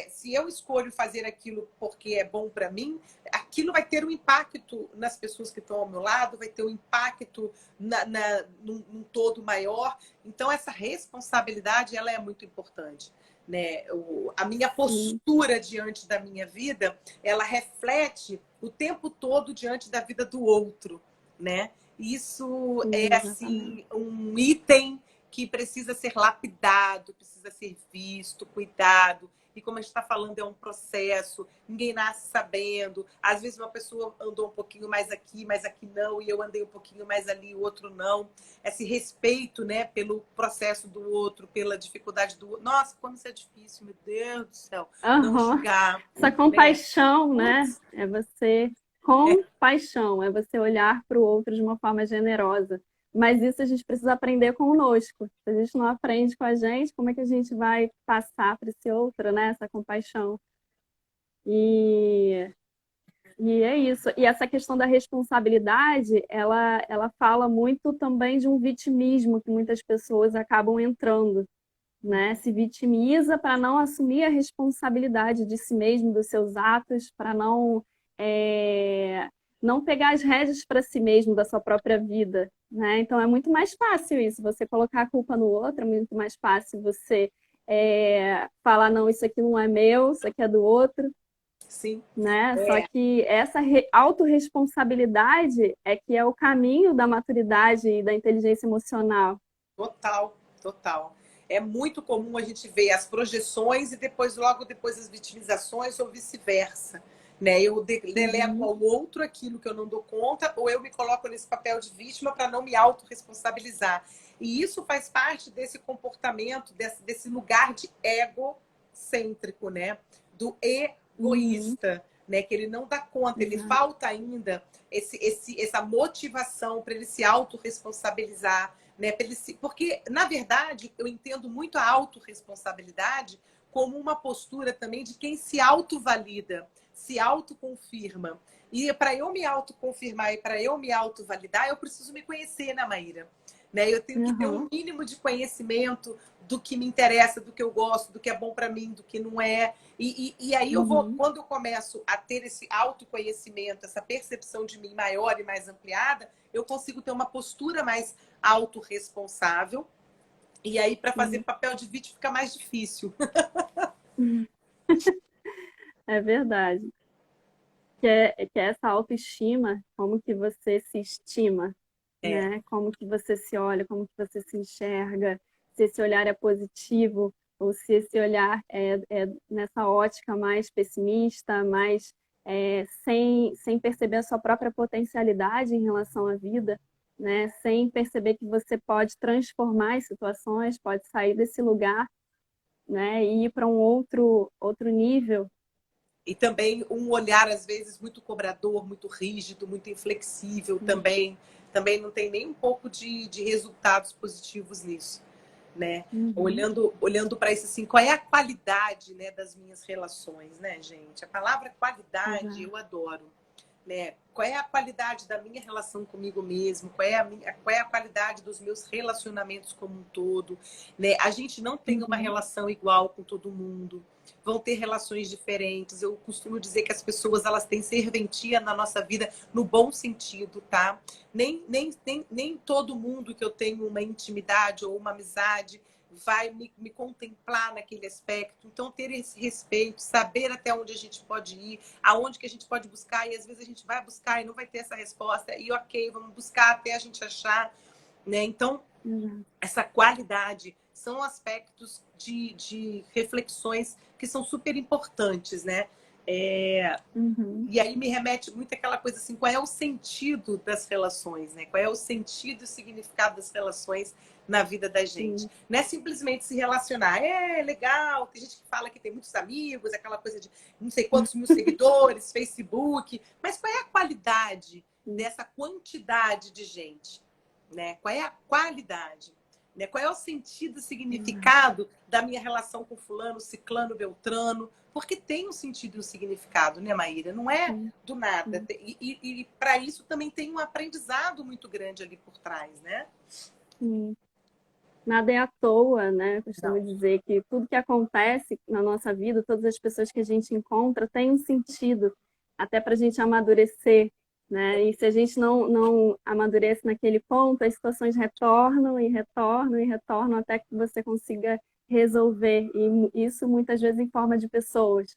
Se eu escolho fazer aquilo porque é bom para mim, aquilo vai ter um impacto nas pessoas que estão ao meu lado, vai ter um impacto num todo maior. Então, essa responsabilidade ela é muito importante. Né? A minha postura diante da minha vida, ela reflete o tempo todo diante da vida do outro, né? Isso é assim um item que precisa ser lapidado, precisa ser visto, cuidado. E como a gente está falando, é um processo, ninguém nasce sabendo. Às vezes uma pessoa andou um pouquinho mais aqui não, e eu andei um pouquinho mais ali, o outro não. Esse respeito, né, pelo processo do outro, pela dificuldade do outro. Nossa, como isso é difícil, meu Deus do céu. Não julgar. Essa compaixão, né? É você com paixão, é você olhar para o outro de uma forma generosa. Mas isso a gente precisa aprender conosco. Se a gente não aprende com a gente, como é que a gente vai passar para esse outro, né? Essa compaixão. E, e é isso. E essa questão da responsabilidade, ela fala muito também de um vitimismo que muitas pessoas acabam entrando, né? Se vitimiza para não assumir a responsabilidade de si mesmo, dos seus atos, para não pegar as rédeas para si mesmo da sua própria vida, né? Então é muito mais fácil isso, você colocar a culpa no outro, é muito mais fácil você falar, não, isso aqui não é meu, isso aqui é do outro, Sim. né? Só que essa autorresponsabilidade é que é o caminho da maturidade e da inteligência emocional. Total, total. É muito comum a gente ver as projeções e depois, logo depois, as vitimizações ou vice-versa. Né? Eu delego ao outro aquilo que eu não dou conta, ou eu me coloco nesse papel de vítima para não me autorresponsabilizar. E isso faz parte desse comportamento, desse lugar de egocêntrico, né? Do egoísta, né? Que ele não dá conta, ele falta ainda essa motivação para ele se autorresponsabilizar. Né? Porque, na verdade, eu entendo muito a autorresponsabilidade como uma postura também de quem se autovalida, se autoconfirma. E para eu me autoconfirmar e para eu me autovalidar, eu preciso me conhecer, né, Maíra? Né? Eu tenho que ter um mínimo de conhecimento do que me interessa, do que eu gosto, do que é bom para mim, do que não é. E aí eu vou, quando eu começo a ter esse autoconhecimento, essa percepção de mim maior e mais ampliada, eu consigo ter uma postura mais autorresponsável. E aí, para fazer papel de vítima, fica mais difícil. É verdade. Que é essa autoestima, como que você se estima, né? Como que você se olha, como que você se enxerga, se esse olhar é positivo ou se esse olhar é nessa ótica mais pessimista, mais sem perceber a sua própria potencialidade em relação à vida, né? Sem perceber que você pode transformar as situações, pode sair desse lugar, né? E ir para um outro nível. E também um olhar, às vezes, muito cobrador, muito rígido, muito inflexível também. Também não tem nem um pouco de resultados positivos nisso. Né? Olhando para isso assim, qual é a qualidade, né, das minhas relações, né, gente? A palavra qualidade eu adoro. Né? Qual é a qualidade da minha relação comigo mesmo? Qual é a qualidade dos meus relacionamentos como um todo? Né? A gente não tem uma relação igual com todo mundo. Vão ter relações diferentes. Eu costumo dizer que as pessoas elas têm serventia na nossa vida no bom sentido, tá? Nem todo mundo que eu tenho uma intimidade ou uma amizade vai me contemplar naquele aspecto. Então, ter esse respeito, saber até onde a gente pode ir, aonde que a gente pode buscar, e às vezes a gente vai buscar e não vai ter essa resposta, e ok, vamos buscar até a gente achar. Né? Então, essa qualidade são aspectos de reflexões que são super importantes, né? E aí me remete muito àquela coisa assim, qual é o sentido das relações, né? Qual é o sentido e o significado das relações na vida da gente? Não é simplesmente se relacionar. É legal, tem gente que fala que tem muitos amigos, aquela coisa de não sei quantos mil seguidores, Facebook, mas qual é a qualidade dessa quantidade de gente? Né? Qual é a qualidade? Né? Qual é o sentido e significado da minha relação com fulano, ciclano, beltrano? Porque tem um sentido e um significado, né, Maíra? Não é do nada. E para isso também tem um aprendizado muito grande ali por trás, né? Nada é à toa, né? Eu costumo dizer que tudo que acontece na nossa vida, todas as pessoas que a gente encontra, tem um sentido, até para a gente amadurecer, né? E se a gente não amadurece naquele ponto, as situações retornam e retornam e retornam até que você consiga resolver. E isso muitas vezes em forma de pessoas,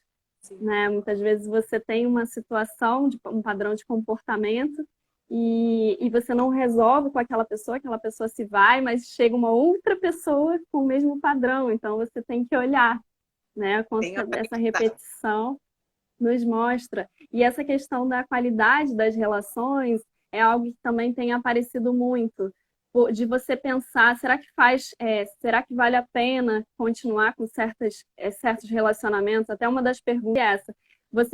né? Muitas vezes você tem uma situação, um padrão de comportamento, e você não resolve com aquela pessoa se vai, mas chega uma outra pessoa com o mesmo padrão. Então você tem que olhar, né? Quanto essa repetição nos mostra. E essa questão da qualidade das relações é algo que também tem aparecido muito. De você pensar, será que vale a pena continuar com certos relacionamentos? Até uma das perguntas é essa. Você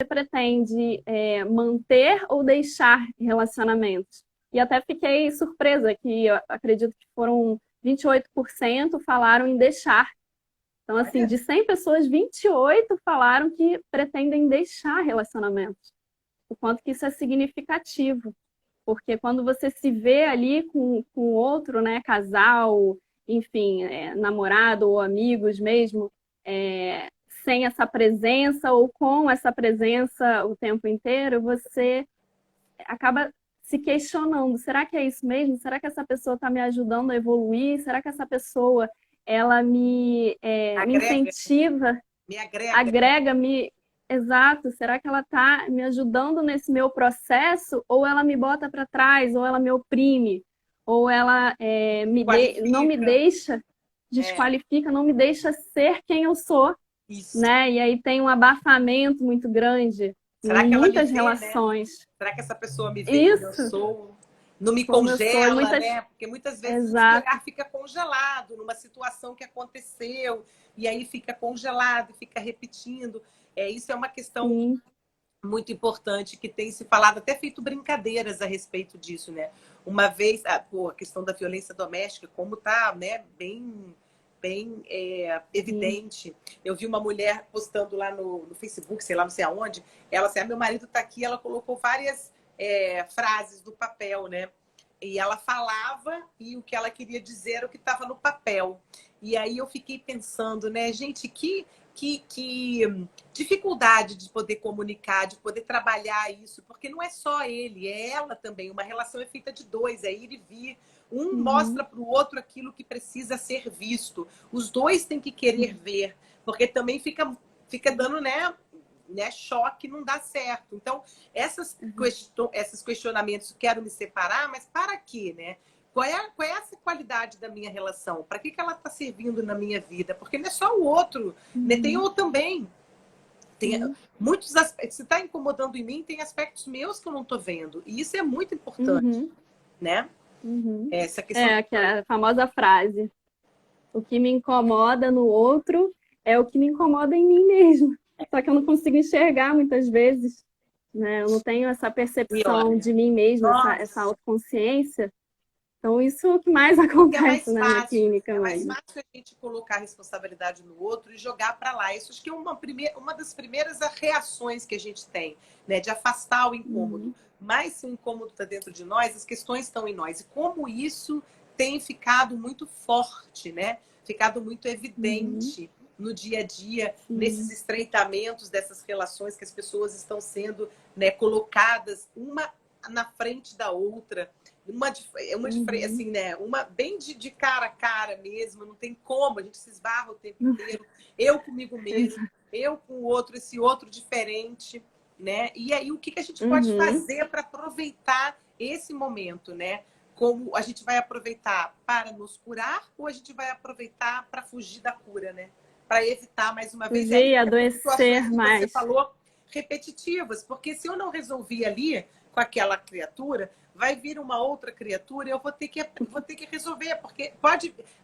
pretende manter ou deixar relacionamentos? E até fiquei surpresa que eu acredito que foram 28% falaram em deixar. Então, assim, de 100 pessoas, 28 falaram que pretendem deixar relacionamentos. O quanto que isso é significativo. Porque quando você se vê ali com outro, né, casal, enfim, namorado ou amigos mesmo, sem essa presença ou com essa presença o tempo inteiro, você acaba se questionando, será que é isso mesmo? Será que essa pessoa está me ajudando a evoluir? Será que essa pessoa ela me Agrega, incentiva, me agrega. agrega, exato, será que ela está me ajudando nesse meu processo ou ela me bota para trás, ou ela me oprime, ou ela não me Qualifica. deixa, desqualifica, não me deixa ser quem eu sou, Isso. né? E aí tem um abafamento muito grande Será em que ela me muitas vê, né? relações. Será que essa pessoa me vê como eu Isso, sou? Não me como eu sou, e congela, muitas... né? Porque muitas vezes esse Exato. olhar fica congelado numa situação que aconteceu, e aí fica congelado, fica repetindo. Isso é uma questão Sim. muito importante que tem se falado, até feito brincadeiras a respeito disso, né? Uma vez, a questão da violência doméstica, como tá, né, bem evidente. Eu vi uma mulher postando lá no Facebook, sei lá, não sei aonde, ela assim, meu marido tá aqui, ela colocou várias frases do papel, né? E ela falava e o que ela queria dizer era o que estava no papel. E aí eu fiquei pensando, né, gente, que dificuldade de poder comunicar, de poder trabalhar isso, porque não é só ele, é ela também. Uma relação é feita de dois, é ir e vir. Um mostra para o outro aquilo que precisa ser visto. Os dois têm que querer ver, porque também fica dando, né, choque, não dá certo. Então, esses questionamentos, quero me separar, mas para quê, né? Qual é essa qualidade da minha relação? Para que ela está servindo na minha vida? Porque não é só o outro, né? Tem eu também. Tem muitos aspectos. Se está incomodando em mim, tem aspectos meus que eu não estou vendo. E isso é muito importante, né? Essa questão. A famosa frase: o que me incomoda no outro é o que me incomoda em mim mesmo. Só que eu não consigo enxergar muitas vezes, né? Eu não tenho essa percepção de mim mesma, essa autoconsciência. Então, isso é o que mais acontece, né, na clínica. É mais fácil a gente colocar a responsabilidade no outro e jogar para lá. Isso acho que é uma das primeiras reações que a gente tem, né, de afastar o incômodo. Mas se o incômodo está dentro de nós, as questões estão em nós. E como isso tem ficado muito forte, né? Ficado muito evidente no dia a dia, nesses estreitamentos dessas relações que as pessoas estão sendo, né, colocadas uma na frente da outra. Assim, né? Uma bem de cara a cara mesmo, não tem como, a gente se esbarra o tempo inteiro. Eu comigo mesmo, eu com o outro, esse outro diferente, né? E aí, o que a gente pode fazer para aproveitar esse momento, né? Como a gente vai aproveitar para nos curar ou a gente vai aproveitar para fugir da cura, né? Para evitar, mais uma vez, adoecer mais. Você falou repetitivas, porque se eu não resolvi ali com aquela criatura, vai vir uma outra criatura e eu vou ter que resolver, porque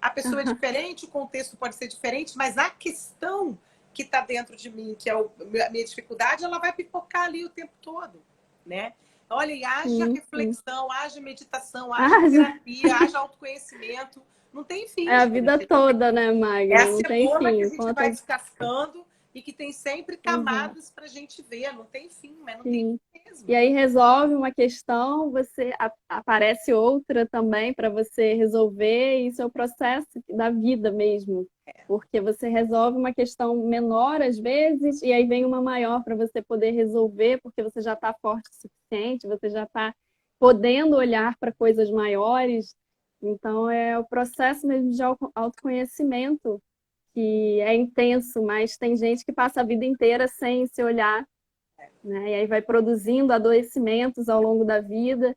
a pessoa é diferente, o contexto pode ser diferente, mas a questão que está dentro de mim, que é a minha dificuldade, ela vai pipocar ali o tempo todo, né? Olha, e haja reflexão, haja meditação, haja terapia, haja autoconhecimento, não tem fim. É a vida toda, né, Magna? É a não tem cebola fim. que a gente vai descascando e que tem sempre camadas para a gente ver. Não tem fim, mas não tem fim mesmo. E aí resolve uma questão, aparece outra também para você resolver. Isso é o processo da vida mesmo. Porque você resolve uma questão menor às vezes e aí vem uma maior para você poder resolver, porque você já está forte o suficiente, você já está podendo olhar para coisas maiores. Então é o processo mesmo de autoconhecimento que é intenso, mas tem gente que passa a vida inteira sem se olhar, né? E aí vai produzindo adoecimentos ao longo da vida,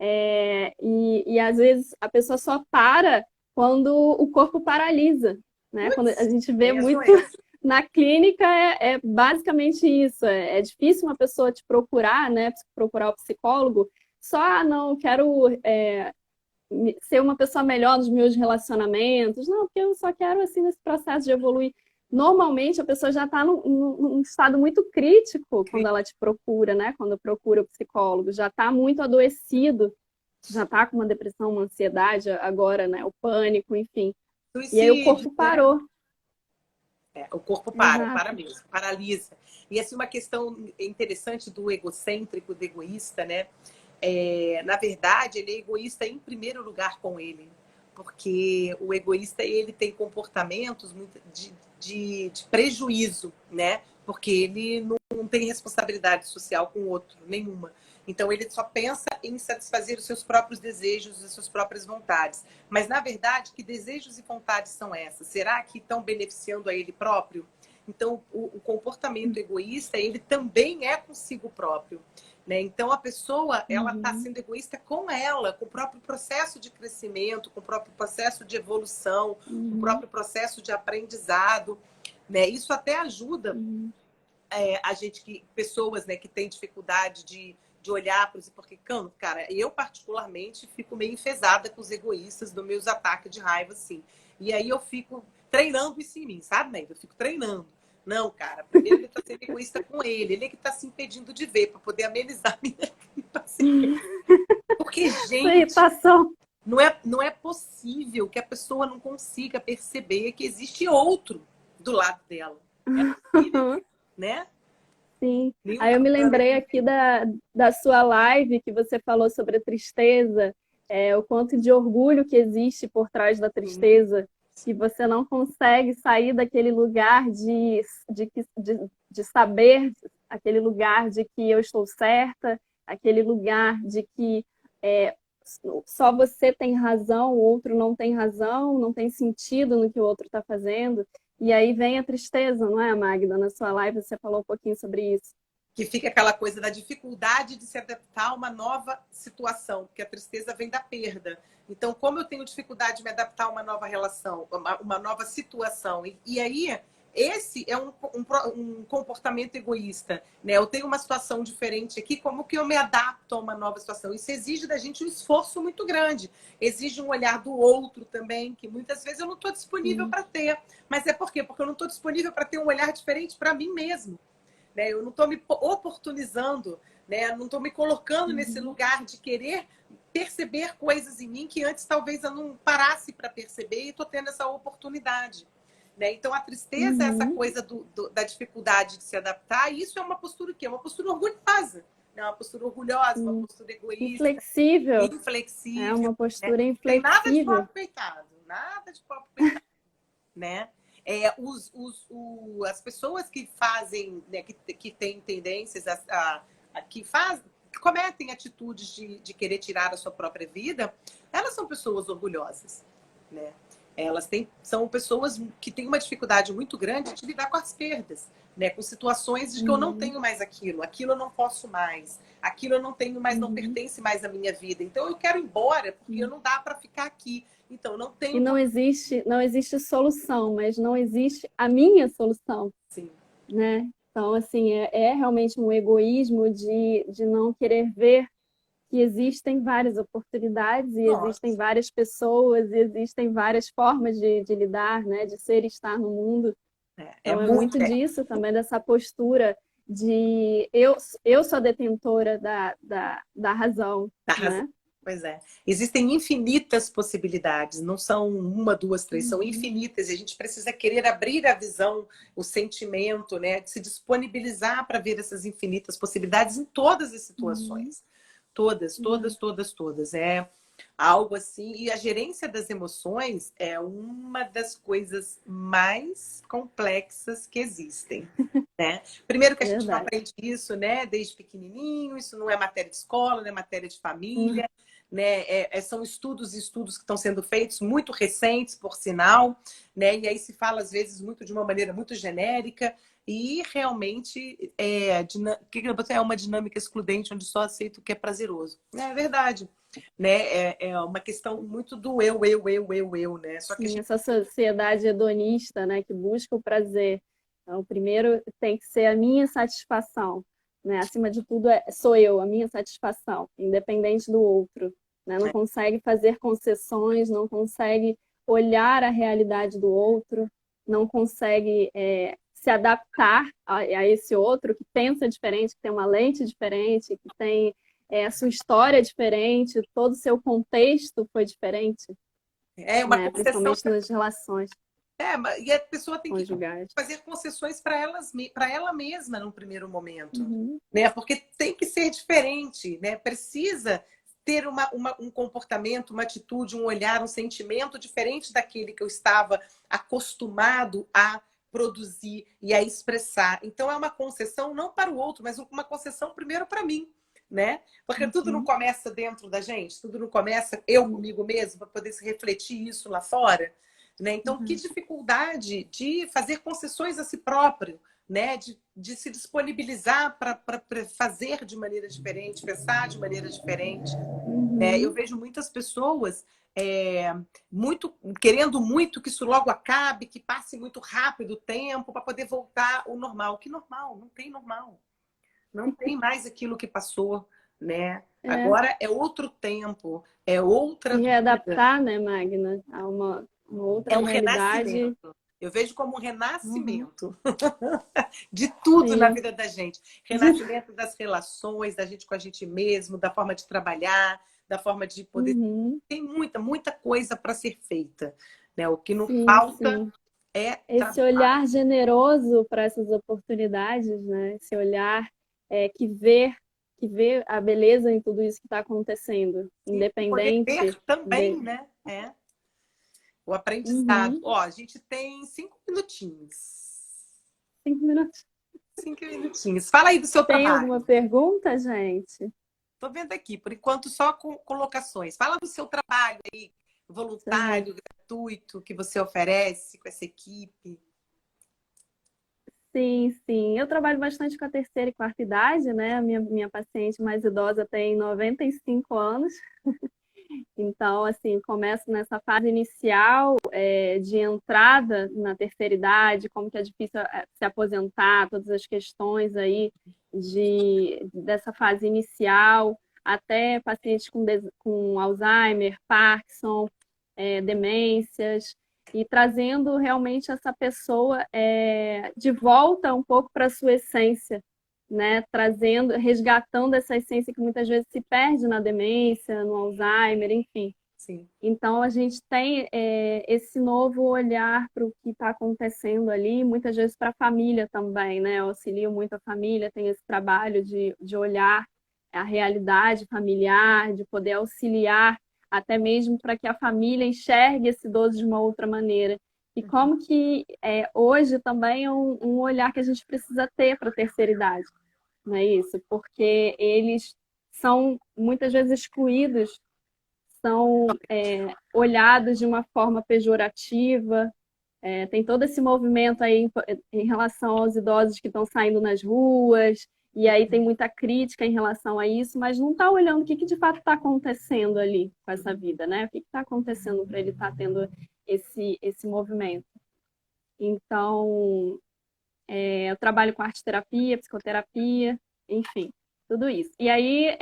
e às vezes a pessoa só para quando o corpo paralisa, né? Quando a gente vê muito na clínica, é basicamente isso. É difícil uma pessoa te procurar, né? Procurar o psicólogo, só, não, quero ser uma pessoa melhor nos meus relacionamentos. Não, porque eu só quero, assim, nesse processo de evoluir. Normalmente, a pessoa já está num estado muito crítico quando ela te procura, né? Quando procura o psicólogo. Já está muito adoecido. já está com uma depressão, uma ansiedade agora, né? O pânico, enfim. E aí o Suicídio, corpo né? parou. O corpo para Exato. mesmo, paralisa. E assim, uma questão interessante do egocêntrico, do egoísta, né? Na verdade, ele é egoísta em primeiro lugar com ele. Porque o egoísta, ele tem comportamentos muito de prejuízo, né? Porque ele não tem responsabilidade social com o outro, nenhuma. Então, ele só pensa em satisfazer os seus próprios desejos, as suas próprias vontades. Mas, na verdade, que desejos e vontades são essas? Será que estão beneficiando a ele próprio? Então, o comportamento egoísta, ele também é consigo próprio. Né? Então, a pessoa, ela está sendo egoísta com ela, com o próprio processo de crescimento, com o próprio processo de evolução, com o próprio processo de aprendizado. Né? Isso até ajuda a gente, pessoas, né, que têm dificuldade de olhar para os... Porque, cara, eu particularmente fico meio enfesada com os egoístas dos meus ataques de raiva, assim. E aí eu fico treinando isso em mim, sabe, né? Eu fico treinando. Não, cara, primeiro ele está sendo egoísta com ele é que está se impedindo de ver, para poder amenizar a minha paciência. Porque, gente, não é possível que a pessoa não consiga perceber que existe outro do lado dela. É possível, né? Sim. Aí eu me lembrei aqui da sua live que você falou sobre a tristeza, o quanto de orgulho que existe por trás da tristeza, que você não consegue sair daquele lugar de saber, aquele lugar de que eu estou certa, aquele lugar de que só você tem razão, o outro não tem razão, não tem sentido no que o outro está fazendo. E aí vem a tristeza, não é, Magda? Na sua live você falou um pouquinho sobre isso. Que fica aquela coisa da dificuldade de se adaptar a uma nova situação, porque a tristeza vem da perda. Então, como eu tenho dificuldade de me adaptar a uma nova relação, uma nova situação, e aí esse é um comportamento egoísta, né? Eu tenho uma situação diferente aqui, como que eu me adapto a uma nova situação? Isso exige da gente um esforço muito grande, exige um olhar do outro também, que muitas vezes eu não estou disponível para ter. Mas é por quê? Porque eu não estou disponível para ter um olhar diferente para mim mesmo. Né? Eu não estou me oportunizando, né? Não estou me colocando nesse lugar de querer perceber coisas em mim que antes talvez eu não parasse para perceber e estou tendo essa oportunidade. Né? Então, a tristeza é essa coisa da dificuldade de se adaptar, e isso é uma postura que é uma postura orgulhosa, né? Uma postura orgulhosa, uma postura egoísta, inflexível. inflexível. É uma postura inflexível. Tem nada de pobre coitado, nada de pobre coitado, né? As pessoas que fazem, né, que têm tendências que cometem atitudes de querer tirar a sua própria vida, elas são pessoas orgulhosas, né? São pessoas que têm uma dificuldade muito grande de lidar com as perdas, né? Com situações de que eu não tenho mais aquilo eu não posso mais, aquilo eu não tenho mais, não pertence mais à minha vida. Então eu quero ir embora porque não dá para ficar aqui. Então não tem. E não existe solução, mas não existe a minha solução. Sim. Né? Então, assim, é realmente um egoísmo de não querer ver que existem várias oportunidades e existem várias pessoas e existem várias formas de lidar, né? De ser e estar no mundo. Então, é muito disso também, dessa postura de eu sou a detentora da razão. Né? Pois é. Existem infinitas possibilidades, não são uma, duas, três, são infinitas. E a gente precisa querer abrir a visão, o sentimento, né? De se disponibilizar para ver essas infinitas possibilidades em todas as situações. Todas. É algo assim. E a gerência das emoções é uma das coisas mais complexas que existem. Né? Primeiro que a gente não aprende isso, né? Desde pequenininho, isso não é matéria de escola, não é matéria de família. Né? São estudos que estão sendo feitos, muito recentes, por sinal, né? E aí se fala, às vezes, muito de uma maneira muito genérica, e realmente é uma dinâmica excludente, onde só aceito o que é prazeroso. É verdade. Né? É uma questão muito do eu, né? Só que essa sociedade hedonista, né? Que busca o prazer. Então, primeiro tem que ser a minha satisfação. Né? Acima de tudo, sou eu, a minha satisfação, independente do outro. Né? Não consegue fazer concessões, não consegue olhar a realidade do outro, não consegue se adaptar a esse outro que pensa diferente, que tem uma lente diferente, que tem a sua história é diferente, todo o seu contexto foi diferente, É uma né? concessão. Principalmente nas relações E a pessoa tem que conjugais. fazer concessões para ela mesma num primeiro momento, Uhum, né? Porque tem que ser diferente, né? Precisa ter um comportamento, uma atitude, um olhar, um sentimento diferente daquele que eu estava acostumado a produzir e a expressar. Então é uma concessão não para o outro, mas uma concessão primeiro para mim, né? Porque tudo não uhum, começa dentro da gente, tudo não começa eu comigo mesmo para poder se refletir isso lá fora. Né? Então, que uhum. dificuldade de fazer concessões a si próprio, né? De se disponibilizar para fazer de maneira diferente, pensar de maneira diferente. Eu Uhum. vejo muitas pessoas muito querendo muito que isso logo acabe, que passe muito rápido o tempo para poder voltar ao normal. Que normal? Não tem normal. Não tem mais aquilo que passou, né? É, Agora é outro tempo, é outra se vida. readaptar, né, Magna, a uma É outra um renascimento. realidade. Eu vejo como um Uhum. renascimento de tudo na Sim. vida da gente. Renascimento das relações, da gente com a gente mesmo, da forma de trabalhar, da forma de poder. Uhum. Tem muita, muita coisa para ser feita. Né? O que não Sim, falta sim. é Esse trabalho. olhar generoso para essas oportunidades, né? Esse olhar que vê a beleza em tudo isso que está acontecendo, E poder independente ter também, de. né? O aprendizado. Uhum. Ó, a gente tem 5 minutinhos. 5 minutos. 5 minutinhos. Fala aí do seu Tem alguma trabalho. pergunta, gente? Estou vendo aqui, por enquanto, só com colocações. Fala do seu trabalho aí, Deixa eu ver. voluntário, gratuito, que você oferece com essa equipe. Sim, sim. Eu trabalho bastante com a terceira e quarta idade, né? A minha paciente mais idosa tem 95 anos. Então, assim, começo nessa fase inicial, de entrada na terceira idade, como que é difícil se aposentar, todas as questões aí dessa fase inicial, até pacientes com Alzheimer, Parkinson, demências, e trazendo realmente essa pessoa de volta um pouco para a sua essência, né, trazendo, resgatando essa essência que muitas vezes se perde na demência, no Alzheimer, enfim. Sim. Então a gente tem esse novo olhar para o que está acontecendo ali, muitas vezes para a família também, né? Eu auxilio muito a família, tem esse trabalho de olhar a realidade familiar, de poder auxiliar até mesmo para que a família enxergue esse idoso de uma outra maneira. E como que hoje também é um olhar que a gente precisa ter para a terceira idade, não é isso? Porque eles são muitas vezes excluídos, são olhados de uma forma pejorativa. Tem todo esse movimento aí em relação aos idosos que estão saindo nas ruas, e aí tem muita crítica em relação a isso, mas não está olhando o que de fato está acontecendo ali com essa vida, né? O que está acontecendo para ele estar tendo esse movimento. Então, eu trabalho com arte terapia, psicoterapia, enfim, tudo isso. E aí,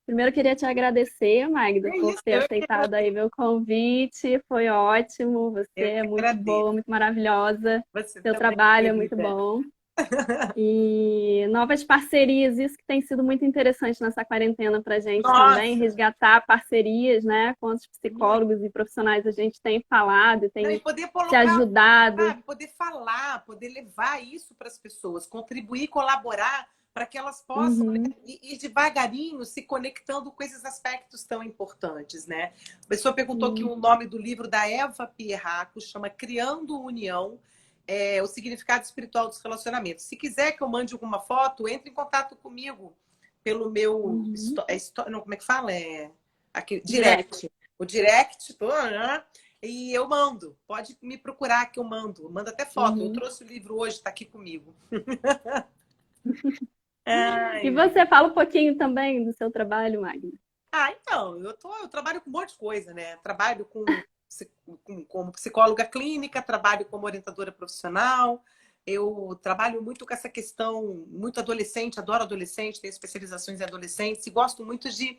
primeiro eu queria te agradecer, Magda, É por isso, ter eu que aceitado aí meu convite. Foi ótimo, você eu é que muito agradeço. boa, muito maravilhosa. Você Seu também, trabalho é muito querida. bom. E novas parcerias, isso que tem sido muito interessante nessa quarentena para a gente também, Nossa! resgatar parcerias, né? Com os psicólogos e profissionais a gente tem falado e Não, e tem poder se colocar, ajudado. sabe, poder falar, poder levar isso para as pessoas, contribuir, colaborar para que elas possam, Uhum, né, ir devagarinho se conectando com esses aspectos tão importantes, né? A pessoa perguntou aqui sim. o nome do livro da Eva Pierraco, chama Criando União, o significado espiritual dos relacionamentos. Se quiser que eu mande alguma foto, entre em contato comigo pelo meu, Uhum. não, como é que fala? Aqui, Direct. direct. O direct, né? E eu mando. Pode me procurar que eu mando. Manda até foto. Eu Uhum. trouxe o livro hoje, está aqui comigo. E Ai. você fala um pouquinho também do seu trabalho, Magda. Então, eu trabalho com um monte de coisa, né? Trabalho como psicóloga clínica, trabalho como orientadora profissional, Eu trabalho muito com essa questão, muito adolescente, adoro adolescente, tenho especializações em adolescentes e gosto muito de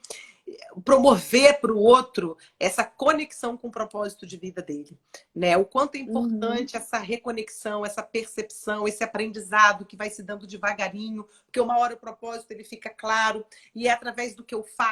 promover para o outro essa conexão com o propósito de vida dele, né? O quanto é importante essa reconexão, essa percepção, esse aprendizado que vai se dando devagarinho, porque uma hora o propósito ele fica claro e é através do que eu faço